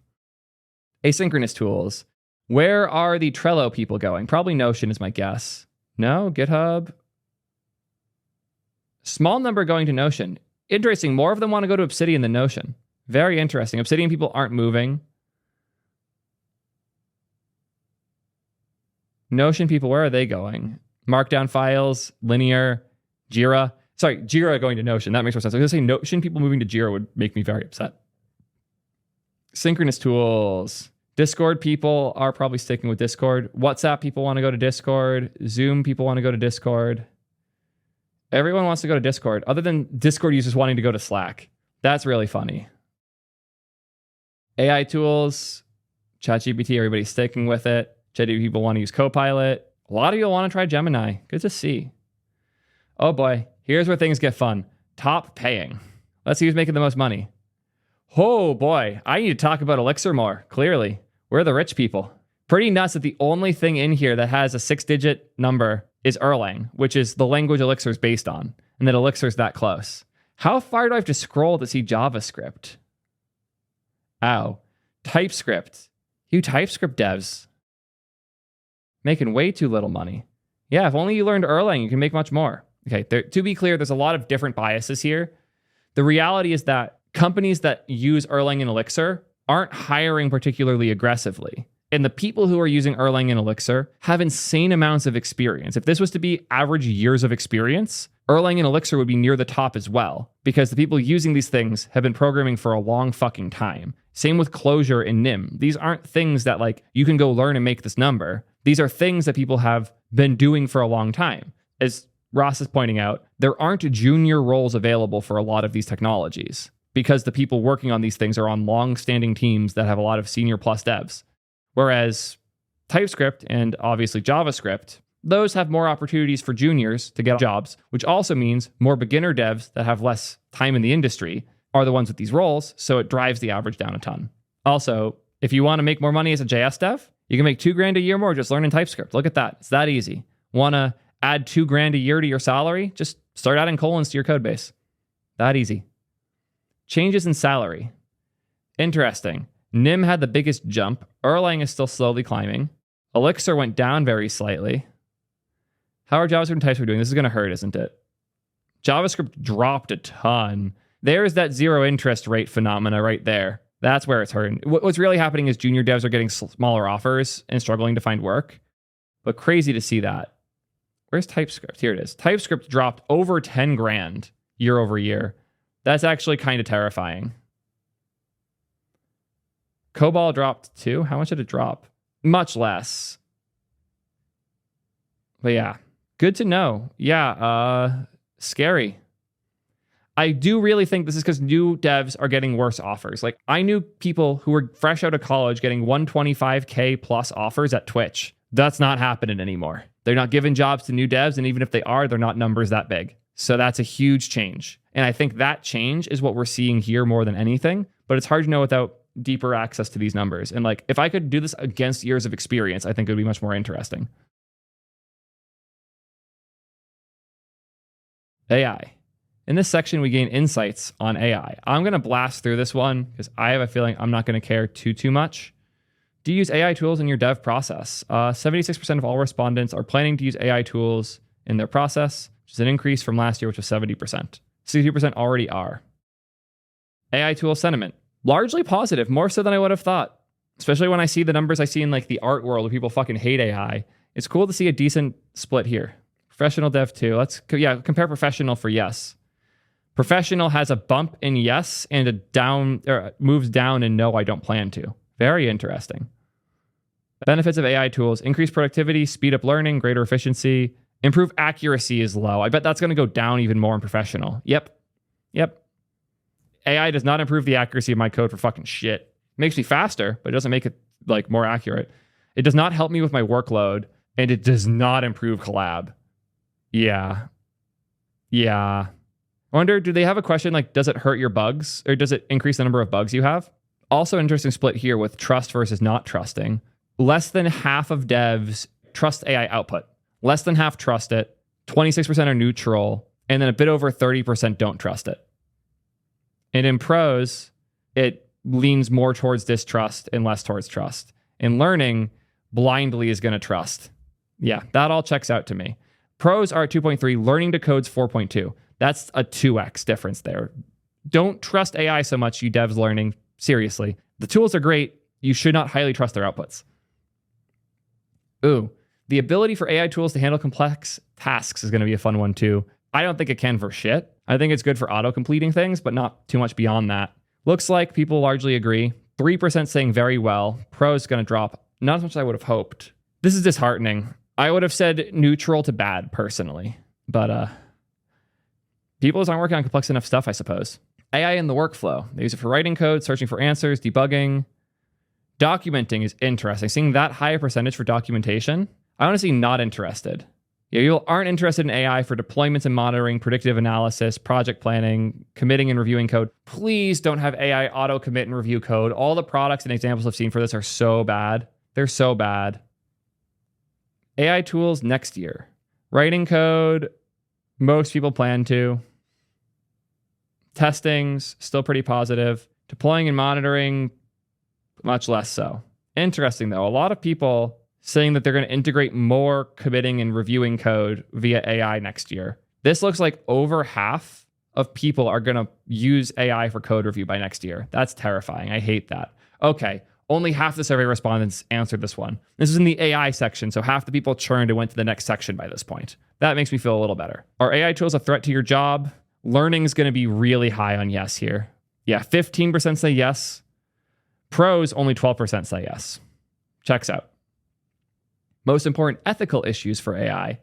Asynchronous tools. Where are the Trello people going? Probably Notion is my guess. No? GitHub? Small number going to Notion. Interesting. More of them want to go to Obsidian than Notion. Very interesting. Obsidian people aren't moving. Notion people, where are they going? Markdown files, linear, Jira. Sorry, Jira going to Notion. That makes more sense. I was going to say Notion people moving to Jira would make me very upset. Synchronous tools. Discord people are probably sticking with Discord. WhatsApp people want to go to Discord. Zoom people want to go to Discord. Everyone wants to go to Discord, other than Discord users wanting to go to Slack. That's really funny. AI tools, ChatGPT, everybody's sticking with it. ChatGPT people want to use Copilot. A lot of you want to try Gemini. Good to see. Oh boy, here's where things get fun. Top paying. Let's see who's making the most money. Oh boy, I need to talk about Elixir more, clearly. We're the rich people. Pretty nuts that the only thing in here that has a 6-digit number is Erlang, which is the language Elixir is based on, and that Elixir's that close. How far do I have to scroll to see JavaScript? Ow. TypeScript. You TypeScript devs. Making way too little money. Yeah, if only you learned Erlang, you can make much more. Okay, to be clear, there's a lot of different biases here. The reality is that companies that use Erlang and Elixir aren't hiring particularly aggressively. And the people who are using Erlang and Elixir have insane amounts of experience. If this was to be average years of experience, Erlang and Elixir would be near the top as well, because the people using these things have been programming for a long fucking time. Same with Clojure and Nim. These aren't things that like you can go learn and make this number. These are things that people have been doing for a long time. As Ross is pointing out, there aren't junior roles available for a lot of these technologies because the people working on these things are on long-standing teams that have a lot of senior plus devs. Whereas TypeScript and obviously JavaScript, those have more opportunities for juniors to get jobs, which also means more beginner devs that have less time in the industry are the ones with these roles, so it drives the average down a ton. Also, if you want to make more money as a JS dev, you can make $2,000 a year more just learning TypeScript. Look at that. It's that easy. Want to add $2,000 a year to your salary? Just start adding colons to your code base. That easy. Changes in salary. Interesting. Nim had the biggest jump. Erlang is still slowly climbing. Elixir went down very slightly. How are JavaScript and TypeScript doing? This is going to hurt, isn't it? JavaScript dropped a ton. There's that zero interest rate phenomena right there. That's where it's hurting. What's really happening is junior devs are getting smaller offers and struggling to find work. But crazy to see that. Where's TypeScript? Here it is. TypeScript dropped over 10 grand year over year. That's actually kind of terrifying. COBOL dropped too. How much did it drop? Much less. But yeah, good to know. Yeah, scary. I do really think this is because new devs are getting worse offers. Like I knew people who were fresh out of college getting 125K plus offers at Twitch. That's not happening anymore. They're not giving jobs to new devs, and even if they are, they're not numbers that big. So that's a huge change. And I think that change is what we're seeing here more than anything, but it's hard to know without deeper access to these numbers. And like, if I could do this against years of experience, I think it would be much more interesting. AI. In this section, we gain insights on AI. I'm going to blast through this one because I have a feeling I'm not going to care too much. Do you use AI tools in your dev process? 76% of all respondents are planning to use AI tools in their process, which is an increase from last year, which was 70%. 60% already are. AI tool sentiment. Largely positive, more so than I would have thought. Especially when I see the numbers I see in like the art world where people fucking hate AI. It's cool to see a decent split here. Professional dev too. Compare professional for yes. Professional has a bump in yes and a down, or moves down in no, I don't plan to. Very interesting. Benefits of AI tools: increase productivity, speed up learning, greater efficiency, improve accuracy is low. I bet that's going to go down even more in professional. Yep. AI does not improve the accuracy of my code for fucking shit. It makes me faster, but it doesn't make it like more accurate. It does not help me with my workload, and it does not improve collab. Yeah. I wonder, do they have a question like, does it hurt your bugs, or does it increase the number of bugs you have? Also interesting split here with trust versus not trusting. Less than half of devs trust AI output. Less than half trust it. 26% are neutral. And then a bit over 30% don't trust it. And in pros, it leans more towards distrust and less towards trust. In learning, blindly is going to trust. Yeah, that all checks out to me. Pros are at 2.3. Learning to code's 4.2. That's a 2x difference there. Don't trust AI so much, you devs learning. Seriously. The tools are great. You should not highly trust their outputs. Ooh, the ability for AI tools to handle complex tasks is going to be a fun one too. I don't think it can for shit. I think it's good for auto-completing things, but not too much beyond that. Looks like people largely agree. 3% saying very well. Pros going to drop. Not as much as I would have hoped. This is disheartening. I would have said neutral to bad personally, but people just aren't working on complex enough stuff, I suppose. AI in the workflow. They use it for writing code, searching for answers, debugging. Documenting is interesting. Seeing that high a percentage for documentation, I honestly not interested. Yeah, you aren't interested in AI for deployments and monitoring, predictive analysis, project planning, committing and reviewing code. Please don't have AI auto commit and review code. All the products and examples I've seen for this are so bad. They're so bad. AI tools next year. Writing code, most people plan to. Testings, still pretty positive. Deploying and monitoring, much less so. Interesting though, a lot of people saying that they're going to integrate more committing and reviewing code via AI next year. This looks like over half of people are going to use AI for code review by next year. That's terrifying. I hate that. Okay, only half the survey respondents answered this one. This is in the AI section, so half the people churned and went to the next section by this point. That makes me feel a little better. Are AI tools a threat to your job? Learning is going to be really high on yes here. Yeah, 15% say yes. Pros, only 12% say yes. Checks out. Most important ethical issues for AI.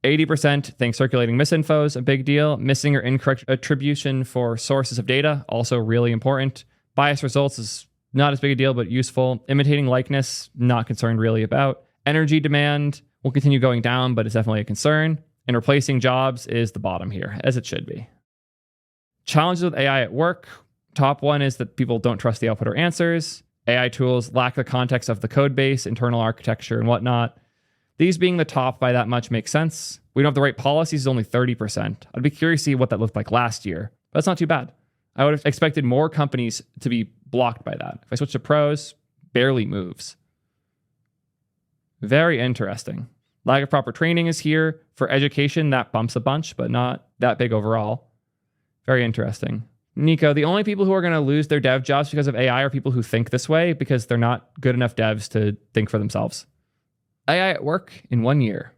80% think circulating misinfo is a big deal. Missing or incorrect attribution for sources of data, also really important. Biased results is not as big a deal, but useful. Imitating likeness, not concerned really about. Energy demand will continue going down, but it's definitely a concern. And replacing jobs is the bottom here, as it should be. Challenges with AI at work. Top one is that people don't trust the output or answers. AI tools lack the context of the code base, internal architecture, and whatnot. These being the top by that much makes sense. We don't have the right policies, is only 30%. I'd be curious to see what that looked like last year. But that's not too bad. I would have expected more companies to be blocked by that. If I switch to pros, barely moves. Very interesting. Lack of proper training is here. For education, that bumps a bunch, but not that big overall. Very interesting. Nico, the only people who are going to lose their dev jobs because of AI are people who think this way because they're not good enough devs to think for themselves. AI at work in 1 year.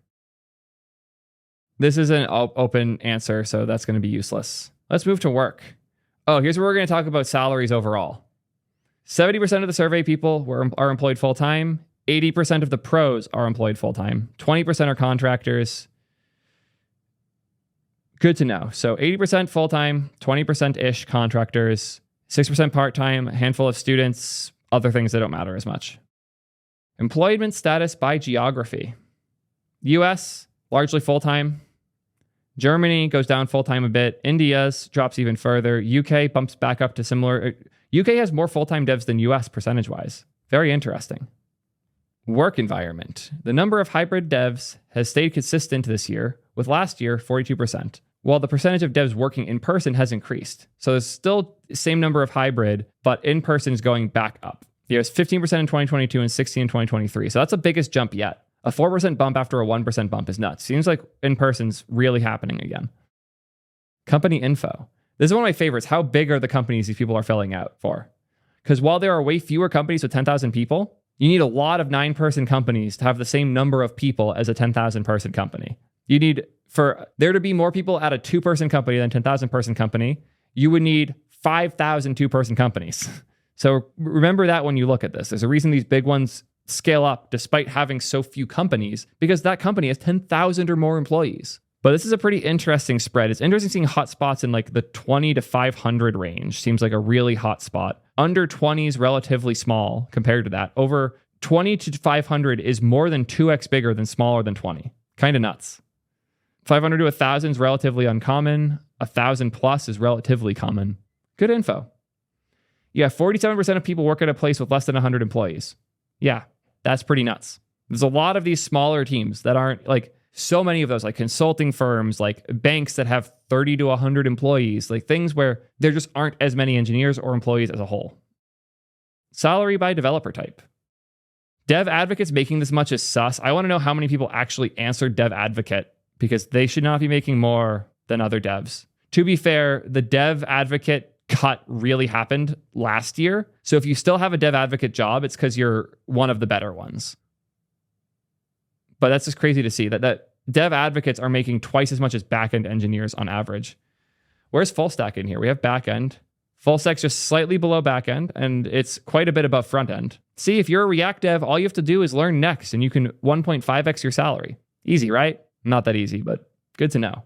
This is an open answer, so that's going to be useless. Let's move to work. Oh, here's where we're going to talk about salaries overall. 70% of the survey people are employed full-time. 80% of the pros are employed full-time. 20% are contractors. Good to know. So 80% full-time, 20%-ish contractors, 6% part-time, a handful of students, other things that don't matter as much. Employment status by geography. US, largely full-time. Germany goes down full-time a bit. India's drops even further. UK bumps back up to similar. UK has more full-time devs than US percentage-wise. Very interesting. Work environment. The number of hybrid devs has stayed consistent this year, with last year 42%, while the percentage of devs working in person has increased. So there's still the same number of hybrid, but in person is going back up. There's 15% in 2022 and 16% in 2023. So that's the biggest jump yet. A 4% bump after a 1% bump is nuts. Seems like in person's really happening again. Company info. This is one of my favorites. How big are the companies these people are filling out for? Because while there are way fewer companies with 10,000 people, you need a lot of 9-person companies to have the same number of people as a 10,000 person company. You need, for there to be more people at a 2-person company than 10,000 person company, you would need 5,000 2-person companies. So remember that when you look at this. There's a reason these big ones scale up despite having so few companies, because that company has 10,000 or more employees. But this is a pretty interesting spread. It's interesting seeing hotspots in like the 20 to 500 range. Seems like a really hot spot. Under 20 is relatively small compared to that. Over 20 to 500 is more than 2x bigger than smaller than 20. Kind of nuts. 500 to 1,000 is relatively uncommon. 1,000 plus is relatively common. Good info. Yeah, 47% of people work at a place with less than 100 employees. Yeah, that's pretty nuts. There's a lot of these smaller teams that aren't like, so many of those, like consulting firms, like banks that have 30 to 100 employees, like things where there just aren't as many engineers or employees as a whole. Salary by developer type. Dev advocates making this much is sus. I want to know how many people actually answered dev advocate, because they should not be making more than other devs. To be fair, the dev advocate cut really happened last year. So if you still have a dev advocate job, it's because you're one of the better ones. But that's just crazy to see that dev advocates are making twice as much as backend engineers on average. Where's full stack in here? We have backend. Full stack's just slightly below backend, and it's quite a bit above front end. See, if you're a React dev, all you have to do is learn Next, and you can 1.5x your salary. Easy, right? Not that easy, but good to know.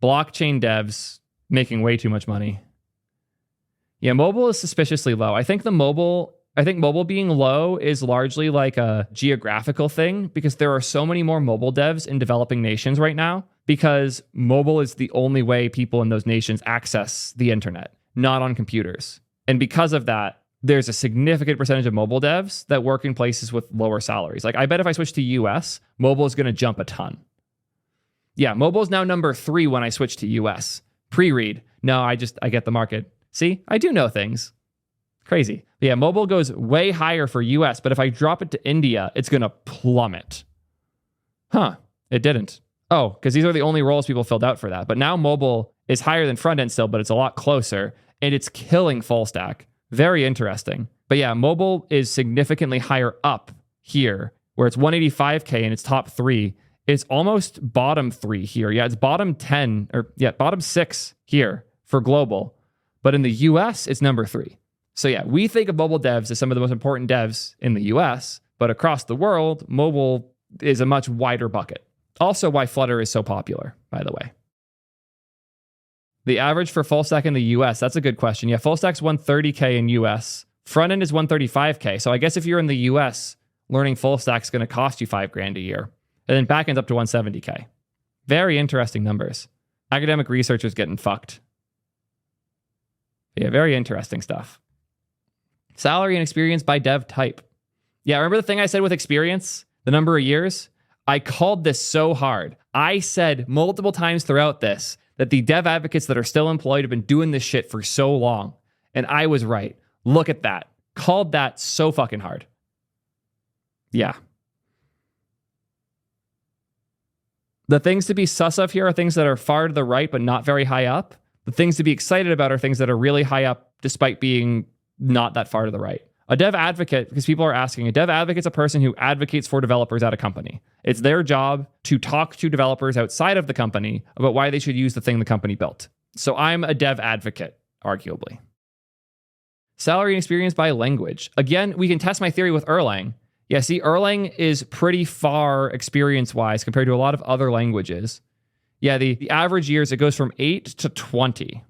Blockchain devs making way too much money. Yeah, mobile is suspiciously low. I think mobile being low is largely like a geographical thing, because there are so many more mobile devs in developing nations right now, because mobile is the only way people in those nations access the internet, not on computers. And because of that, there's a significant percentage of mobile devs that work in places with lower salaries. Like, I bet if I switch to US, mobile is going to jump a ton. Yeah, mobile is now number 3 when I switch to US. Pre-read. No, I get the market. See, I do know things. Crazy. But yeah, mobile goes way higher for US, but if I drop it to India, it's going to plummet. Huh, it didn't. Oh, because these are the only roles people filled out for that. But now mobile is higher than front end still, but it's a lot closer, and it's killing full stack. Very interesting. But yeah, mobile is significantly higher up here, where it's 185K and it's top 3. It's almost bottom 3 here. Yeah, it's bottom 10, or yeah, bottom 6 here for global. But in the US, it's number 3. So yeah, we think of mobile devs as some of the most important devs in the US, but across the world, mobile is a much wider bucket. Also why Flutter is so popular, by the way. The average for full stack in the US, that's a good question. Yeah, full stack's 130K in US. Front end is 135K. So I guess if you're in the US, learning full stack is going to cost you $5,000 a year. And then backend's up to 170K. Very interesting numbers. Academic researchers getting fucked. Yeah, very interesting stuff. Salary and experience by dev type. Yeah, remember the thing I said with experience? The number of years? I called this so hard. I said multiple times throughout this that the dev advocates that are still employed have been doing this shit for so long. And I was right. Look at that. Called that so fucking hard. Yeah. The things to be sus of here are things that are far to the right, but not very high up. The things to be excited about are things that are really high up, despite being not that far to the right. A dev advocate, because people are asking, a dev advocate's a person who advocates for developers at a company. It's their job to talk to developers outside of the company about why they should use the thing the company built. So I'm a dev advocate, arguably. Salary and experience by language. Again, we can test my theory with Erlang. Yeah, see, Erlang is pretty far experience-wise compared to a lot of other languages. Yeah, the average years, it goes from 8 to 20.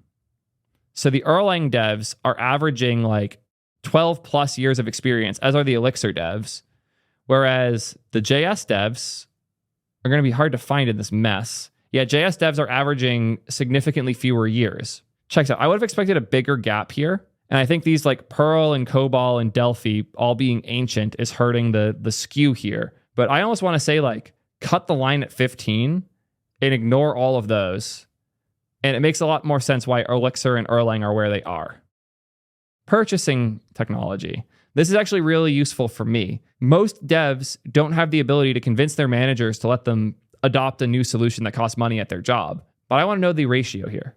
So the Erlang devs are averaging like 12 plus years of experience, as are the Elixir devs. Whereas the JS devs are going to be hard to find in this mess. Yeah, JS devs are averaging significantly fewer years. Checks out. I would have expected a bigger gap here. And I think these like Perl and COBOL and Delphi all being ancient is hurting the skew here. But I almost want to say like cut the line at 15 and ignore all of those. And it makes a lot more sense why Elixir and Erlang are where they are. Purchasing technology. This is actually really useful for me. Most devs don't have the ability to convince their managers to let them adopt a new solution that costs money at their job. But I want to know the ratio here.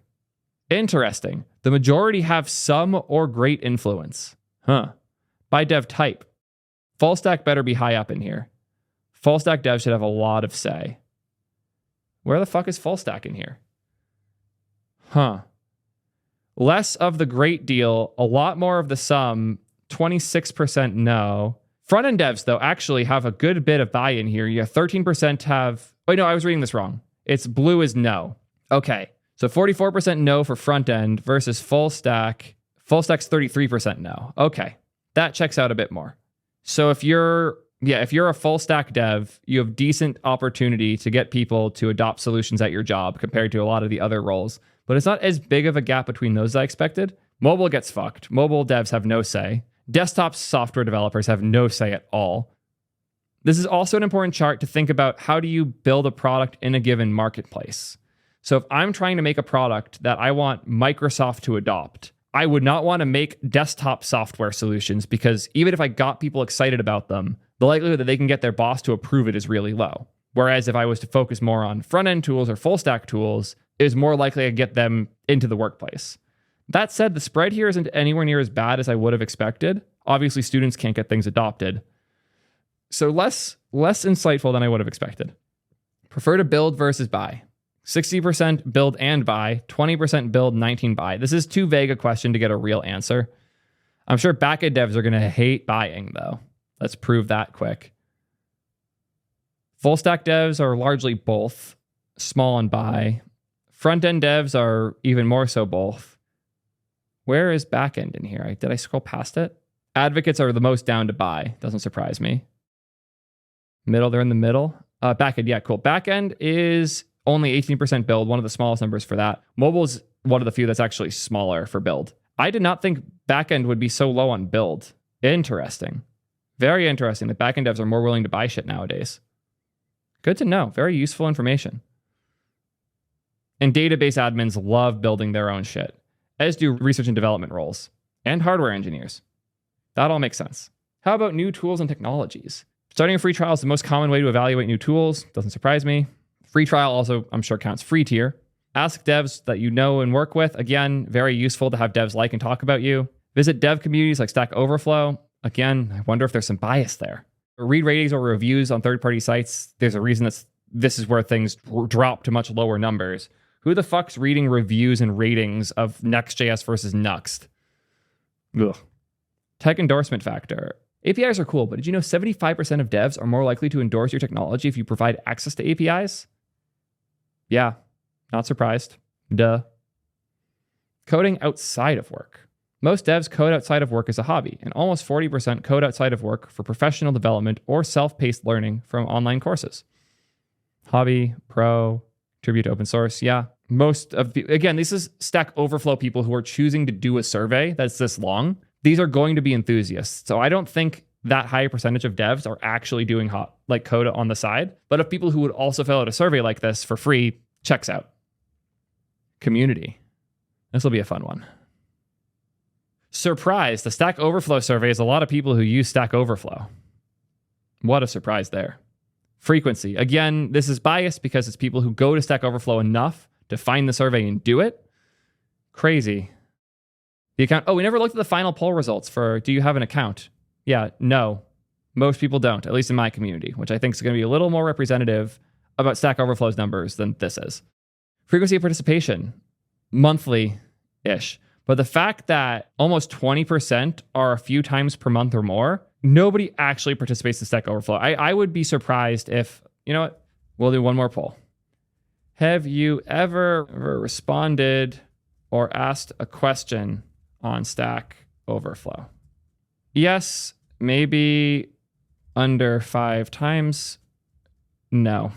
Interesting. The majority have some or great influence. By dev type. Full stack better be high up in here. Full stack dev should have a lot of say. Where the fuck is full stack in here? Less of the great deal, a lot more of the sum, 26% no. Front-end devs, though, actually have a good bit of buy-in here. You have 13% have... Wait, no, I was reading this wrong. It's blue is no. Okay, so 44% no for front-end versus full stack. Full stack's 33% no. Okay, that checks out a bit more. So if you're a full stack dev, you have decent opportunity to get people to adopt solutions at your job compared to a lot of the other roles. But it's not as big of a gap between those as I expected. Mobile gets fucked. Mobile devs have no say. Desktop software developers have no say at all. This is also an important chart to think about how do you build a product in a given marketplace. So if I'm trying to make a product that I want Microsoft to adopt, I would not want to make desktop software solutions because even if I got people excited about them, the likelihood that they can get their boss to approve it is really low. Whereas if I was to focus more on front-end tools or full stack tools, it is more likely to get them into the workplace. That said, the spread here isn't anywhere near as bad as I would have expected. Obviously, students can't get things adopted. So less insightful than I would have expected. Prefer to build versus buy. 60% build and buy, 20% build, 19% buy. This is too vague a question to get a real answer. I'm sure backend devs are going to hate buying, though. Let's prove that quick. Full stack devs are largely both, small and buy. Front-end devs are even more so both. Where is backend in here? Did I scroll past it? Advocates are the most down to buy. Doesn't surprise me. Middle, they're in the middle. Backend, yeah, cool. Backend is only 18% build, one of the smallest numbers for that. Mobile is one of the few that's actually smaller for build. I did not think backend would be so low on build. Interesting. Very interesting that backend devs are more willing to buy shit nowadays. Good to know. Very useful information. And database admins love building their own shit, as do research and development roles, and hardware engineers. That all makes sense. How about new tools and technologies? Starting a free trial is the most common way to evaluate new tools. Doesn't surprise me. Free trial also, I'm sure, counts free tier. Ask devs that you know and work with. Again, very useful to have devs like and talk about you. Visit dev communities like StackOverflow. Again, I wonder if there's some bias there. Read ratings or reviews on third-party sites. There's a reason this is where things drop to much lower numbers. Who the fuck's reading reviews and ratings of Next.js versus Nuxt? Ugh. Tech endorsement factor. APIs are cool, but did you know 75% of devs are more likely to endorse your technology if you provide access to APIs? Yeah, not surprised. Duh. Coding outside of work. Most devs code outside of work as a hobby, and almost 40% code outside of work for professional development or self-paced learning from online courses. Hobby, pro, contribute to open source. Yeah, most of the, again, this is Stack Overflow people who are choosing to do a survey that's this long. These are going to be enthusiasts. So I don't think that high percentage of devs are actually doing code on the side. But of people who would also fill out a survey like this for free, checks out. Community. This will be a fun one. Surprise, the Stack Overflow survey is a lot of people who use Stack Overflow. What a surprise there. Frequency. Again, this is biased because it's people who go to Stack Overflow enough to find the survey and do it. Crazy. The account. Oh, we never looked at the final poll results for do you have an account? Yeah, no. Most people don't, at least in my community, which I think is going to be a little more representative about Stack Overflow's numbers than this is. Frequency of participation. Monthly-ish. But the fact that almost 20% are a few times per month or more, nobody actually participates in Stack Overflow. I would be surprised if, you know what? We'll do one more poll. Have you ever responded or asked a question on Stack Overflow? Yes, maybe under 5 times. No.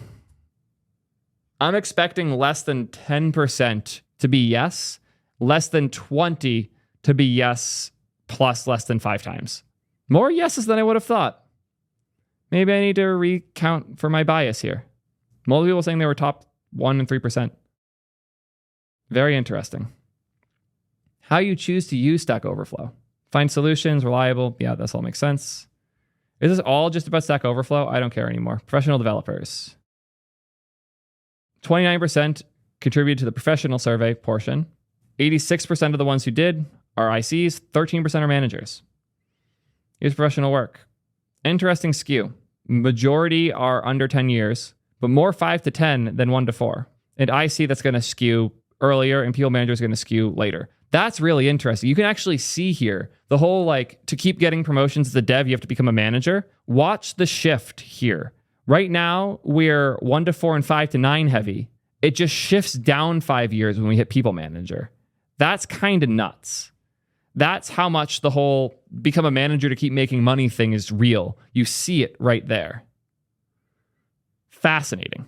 I'm expecting less than 10% to be yes, less than 20 to be yes, plus less than 5 times. More yeses than I would have thought. Maybe I need to recount for my bias here. Multiple people saying they were top 1 and 3%. Very interesting. How you choose to use Stack Overflow. Find solutions, reliable. Yeah, this all makes sense. Is this all just about Stack Overflow? I don't care anymore. Professional developers. 29% contributed to the professional survey portion. 86% of the ones who did are ICs. 13% are managers. Here's professional work. Interesting skew. Majority are under 10 years, but more 5 to 10 than 1 to 4. And IC that's going to skew earlier and people manager is going to skew later. That's really interesting. You can actually see here the whole to keep getting promotions as a dev, you have to become a manager. Watch the shift here. Right now, we're 1 to 4 and 5 to 9 heavy. It just shifts down 5 years when we hit people manager. That's kind of nuts. That's how much the whole become a manager to keep making money thing is real. You see it right there. Fascinating.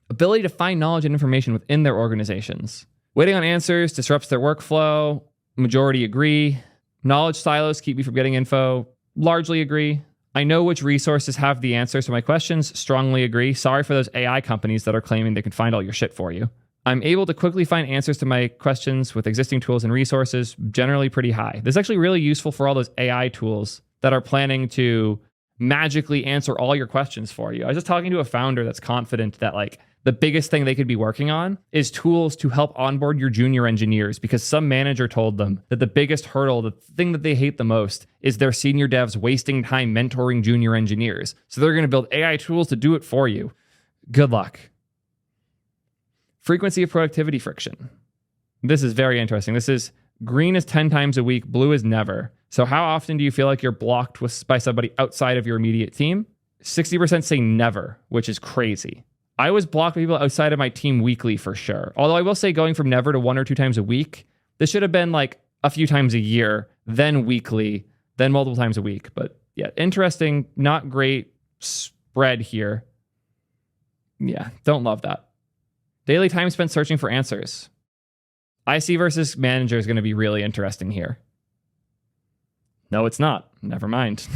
Ability to find knowledge and information within their organizations. Waiting on answers disrupts their workflow. Majority agree. Knowledge silos keep me from getting info. Largely agree. I know which resources have the answers to my questions. Strongly agree. Sorry for those AI companies that are claiming they can find all your shit for you. I'm able to quickly find answers to my questions with existing tools and resources. Generally pretty high. This is actually really useful for all those AI tools that are planning to magically answer all your questions for you. I was just talking to a founder that's confident that the biggest thing they could be working on is tools to help onboard your junior engineers, because some manager told them that the biggest hurdle, the thing that they hate the most, is their senior devs wasting time mentoring junior engineers. So they're going to build AI tools to do it for you. Good luck. Frequency of productivity friction. This is very interesting. This is green is 10 times a week, blue is never. So how often do you feel like you're blocked by somebody outside of your immediate team? 60% say never, which is crazy. I was blocked by people outside of my team weekly for sure. Although I will say going from never to 1 or 2 times a week, this should have been a few times a year, then weekly, then multiple times a week. But yeah, interesting, not great spread here. Yeah, don't love that. Daily time spent searching for answers. IC versus manager is going to be really interesting here. No, it's not. Never mind.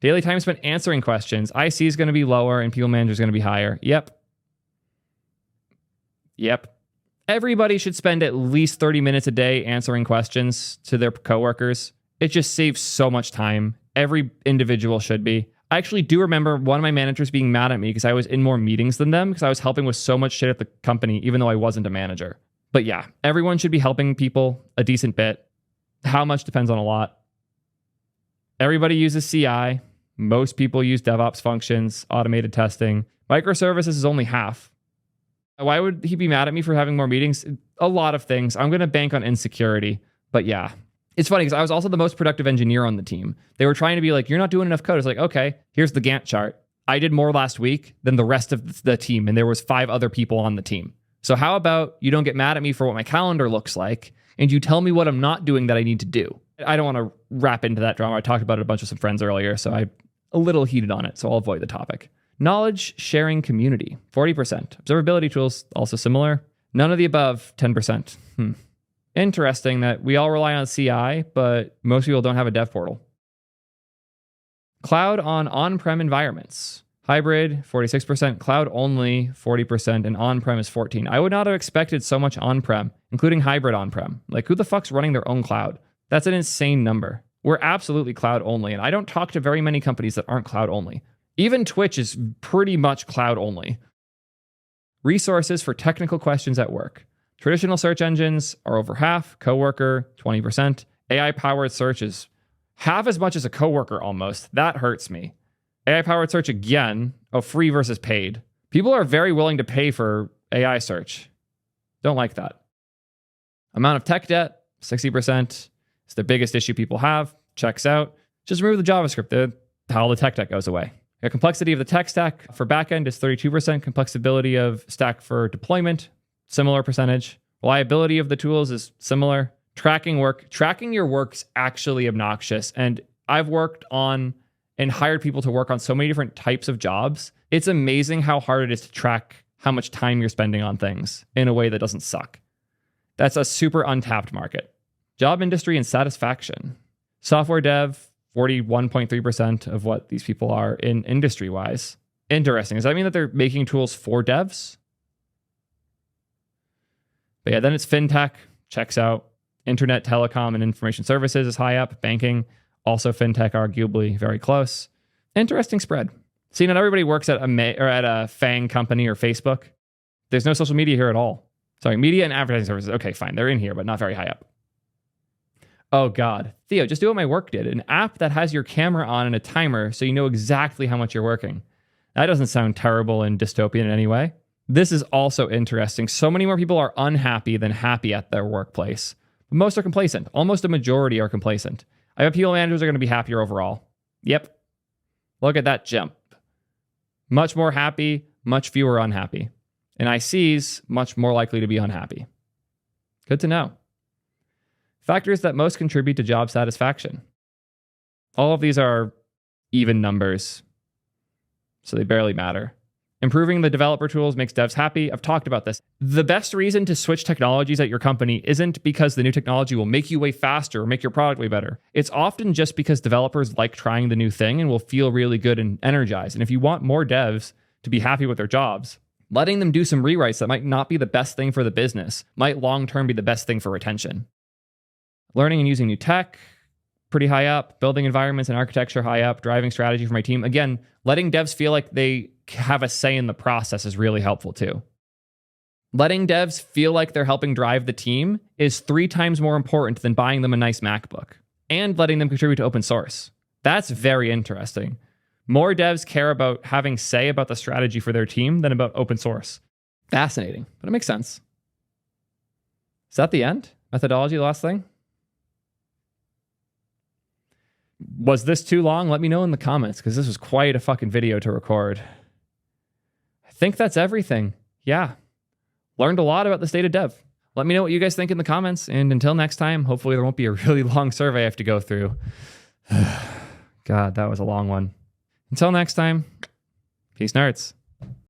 Daily time spent answering questions. IC is going to be lower and people manager is going to be higher. Yep. Everybody should spend at least 30 minutes a day answering questions to their coworkers. It just saves so much time. Every individual should be. I actually do remember one of my managers being mad at me because I was in more meetings than them because I was helping with so much shit at the company, even though I wasn't a manager. But yeah, everyone should be helping people a decent bit. How much depends on a lot. Everybody uses CI. Most people use DevOps functions, automated testing. Microservices is only half. Why would he be mad at me for having more meetings? A lot of things. I'm going to bank on insecurity. But yeah, it's funny because I was also the most productive engineer on the team. They were trying to be like, you're not doing enough code. It's like, okay, here's the Gantt chart. I did more last week than the rest of the team, and there was 5 other people on the team. So how about you don't get mad at me for what my calendar looks like, and you tell me what I'm not doing that I need to do. I don't want to wrap into that drama. I talked about it a bunch with some friends earlier, so I'm a little heated on it, so I'll avoid the topic. Knowledge sharing community, 40%. Observability tools, also similar. None of the above, 10%. Interesting that we all rely on CI, but most people don't have a dev portal. Cloud on on-prem environments. Hybrid, 46%. Cloud only, 40%. And on-prem is 14%. I would not have expected so much on-prem, including hybrid on-prem. Who the fuck's running their own cloud? That's an insane number. We're absolutely cloud only, and I don't talk to very many companies that aren't cloud only. Even Twitch is pretty much cloud only. Resources for technical questions at work. Traditional search engines are over half, coworker 20%. AI-powered search is half as much as a coworker almost. That hurts me. AI-powered search again, free versus paid. People are very willing to pay for AI search. Don't like that. Amount of tech debt, 60%. It's the biggest issue people have. Checks out. Just remove the JavaScript. How the tech debt goes away. The complexity of the tech stack for backend is 32%. Complexity of stack for deployment, similar percentage. Reliability of the tools is similar. Tracking your work's actually obnoxious. And I've worked on and hired people to work on so many different types of jobs. It's amazing how hard it is to track how much time you're spending on things in a way that doesn't suck. That's a super untapped market. Job industry and satisfaction. Software dev, 41.3% of what these people are in industry-wise. Interesting. Does that mean that they're making tools for devs? But yeah, then it's fintech, checks out. Internet, telecom, and information services is high up. Banking, also fintech, arguably very close. Interesting spread. See, not everybody works at a FANG company or Facebook. There's no social media here at all. Sorry, media and advertising services. Okay, fine. They're in here, but not very high up. Oh God. Theo, just do what my work did. An app that has your camera on and a timer so you know exactly how much you're working. That doesn't sound terrible and dystopian in any way. This is also interesting. So many more people are unhappy than happy at their workplace. But most are complacent. Almost a majority are complacent. I bet people managers are going to be happier overall. Yep. Look at that jump. Much more happy, much fewer unhappy. And ICs, much more likely to be unhappy. Good to know. Factors that most contribute to job satisfaction. All of these are even numbers, so they barely matter. Improving the developer tools makes devs happy. I've talked about this. The best reason to switch technologies at your company isn't because the new technology will make you way faster or make your product way better. It's often just because developers like trying the new thing and will feel really good and energized. And if you want more devs to be happy with their jobs, letting them do some rewrites that might not be the best thing for the business might long-term be the best thing for retention. Learning and using new tech, pretty high up. Building environments and architecture, high up. Driving strategy for my team. Again, letting devs feel like they have a say in the process is really helpful too. Letting devs feel like they're helping drive the team is 3 times more important than buying them a nice MacBook. And letting them contribute to open source. That's very interesting. More devs care about having say about the strategy for their team than about open source. Fascinating, but it makes sense. Is that the end? Methodology, last thing? Was this too long? Let me know in the comments, because this was quite a fucking video to record. I think that's everything. Yeah. Learned a lot about the state of dev. Let me know what you guys think in the comments. And until next time, hopefully there won't be a really long survey I have to go through. God, that was a long one. Until next time, peace nerds.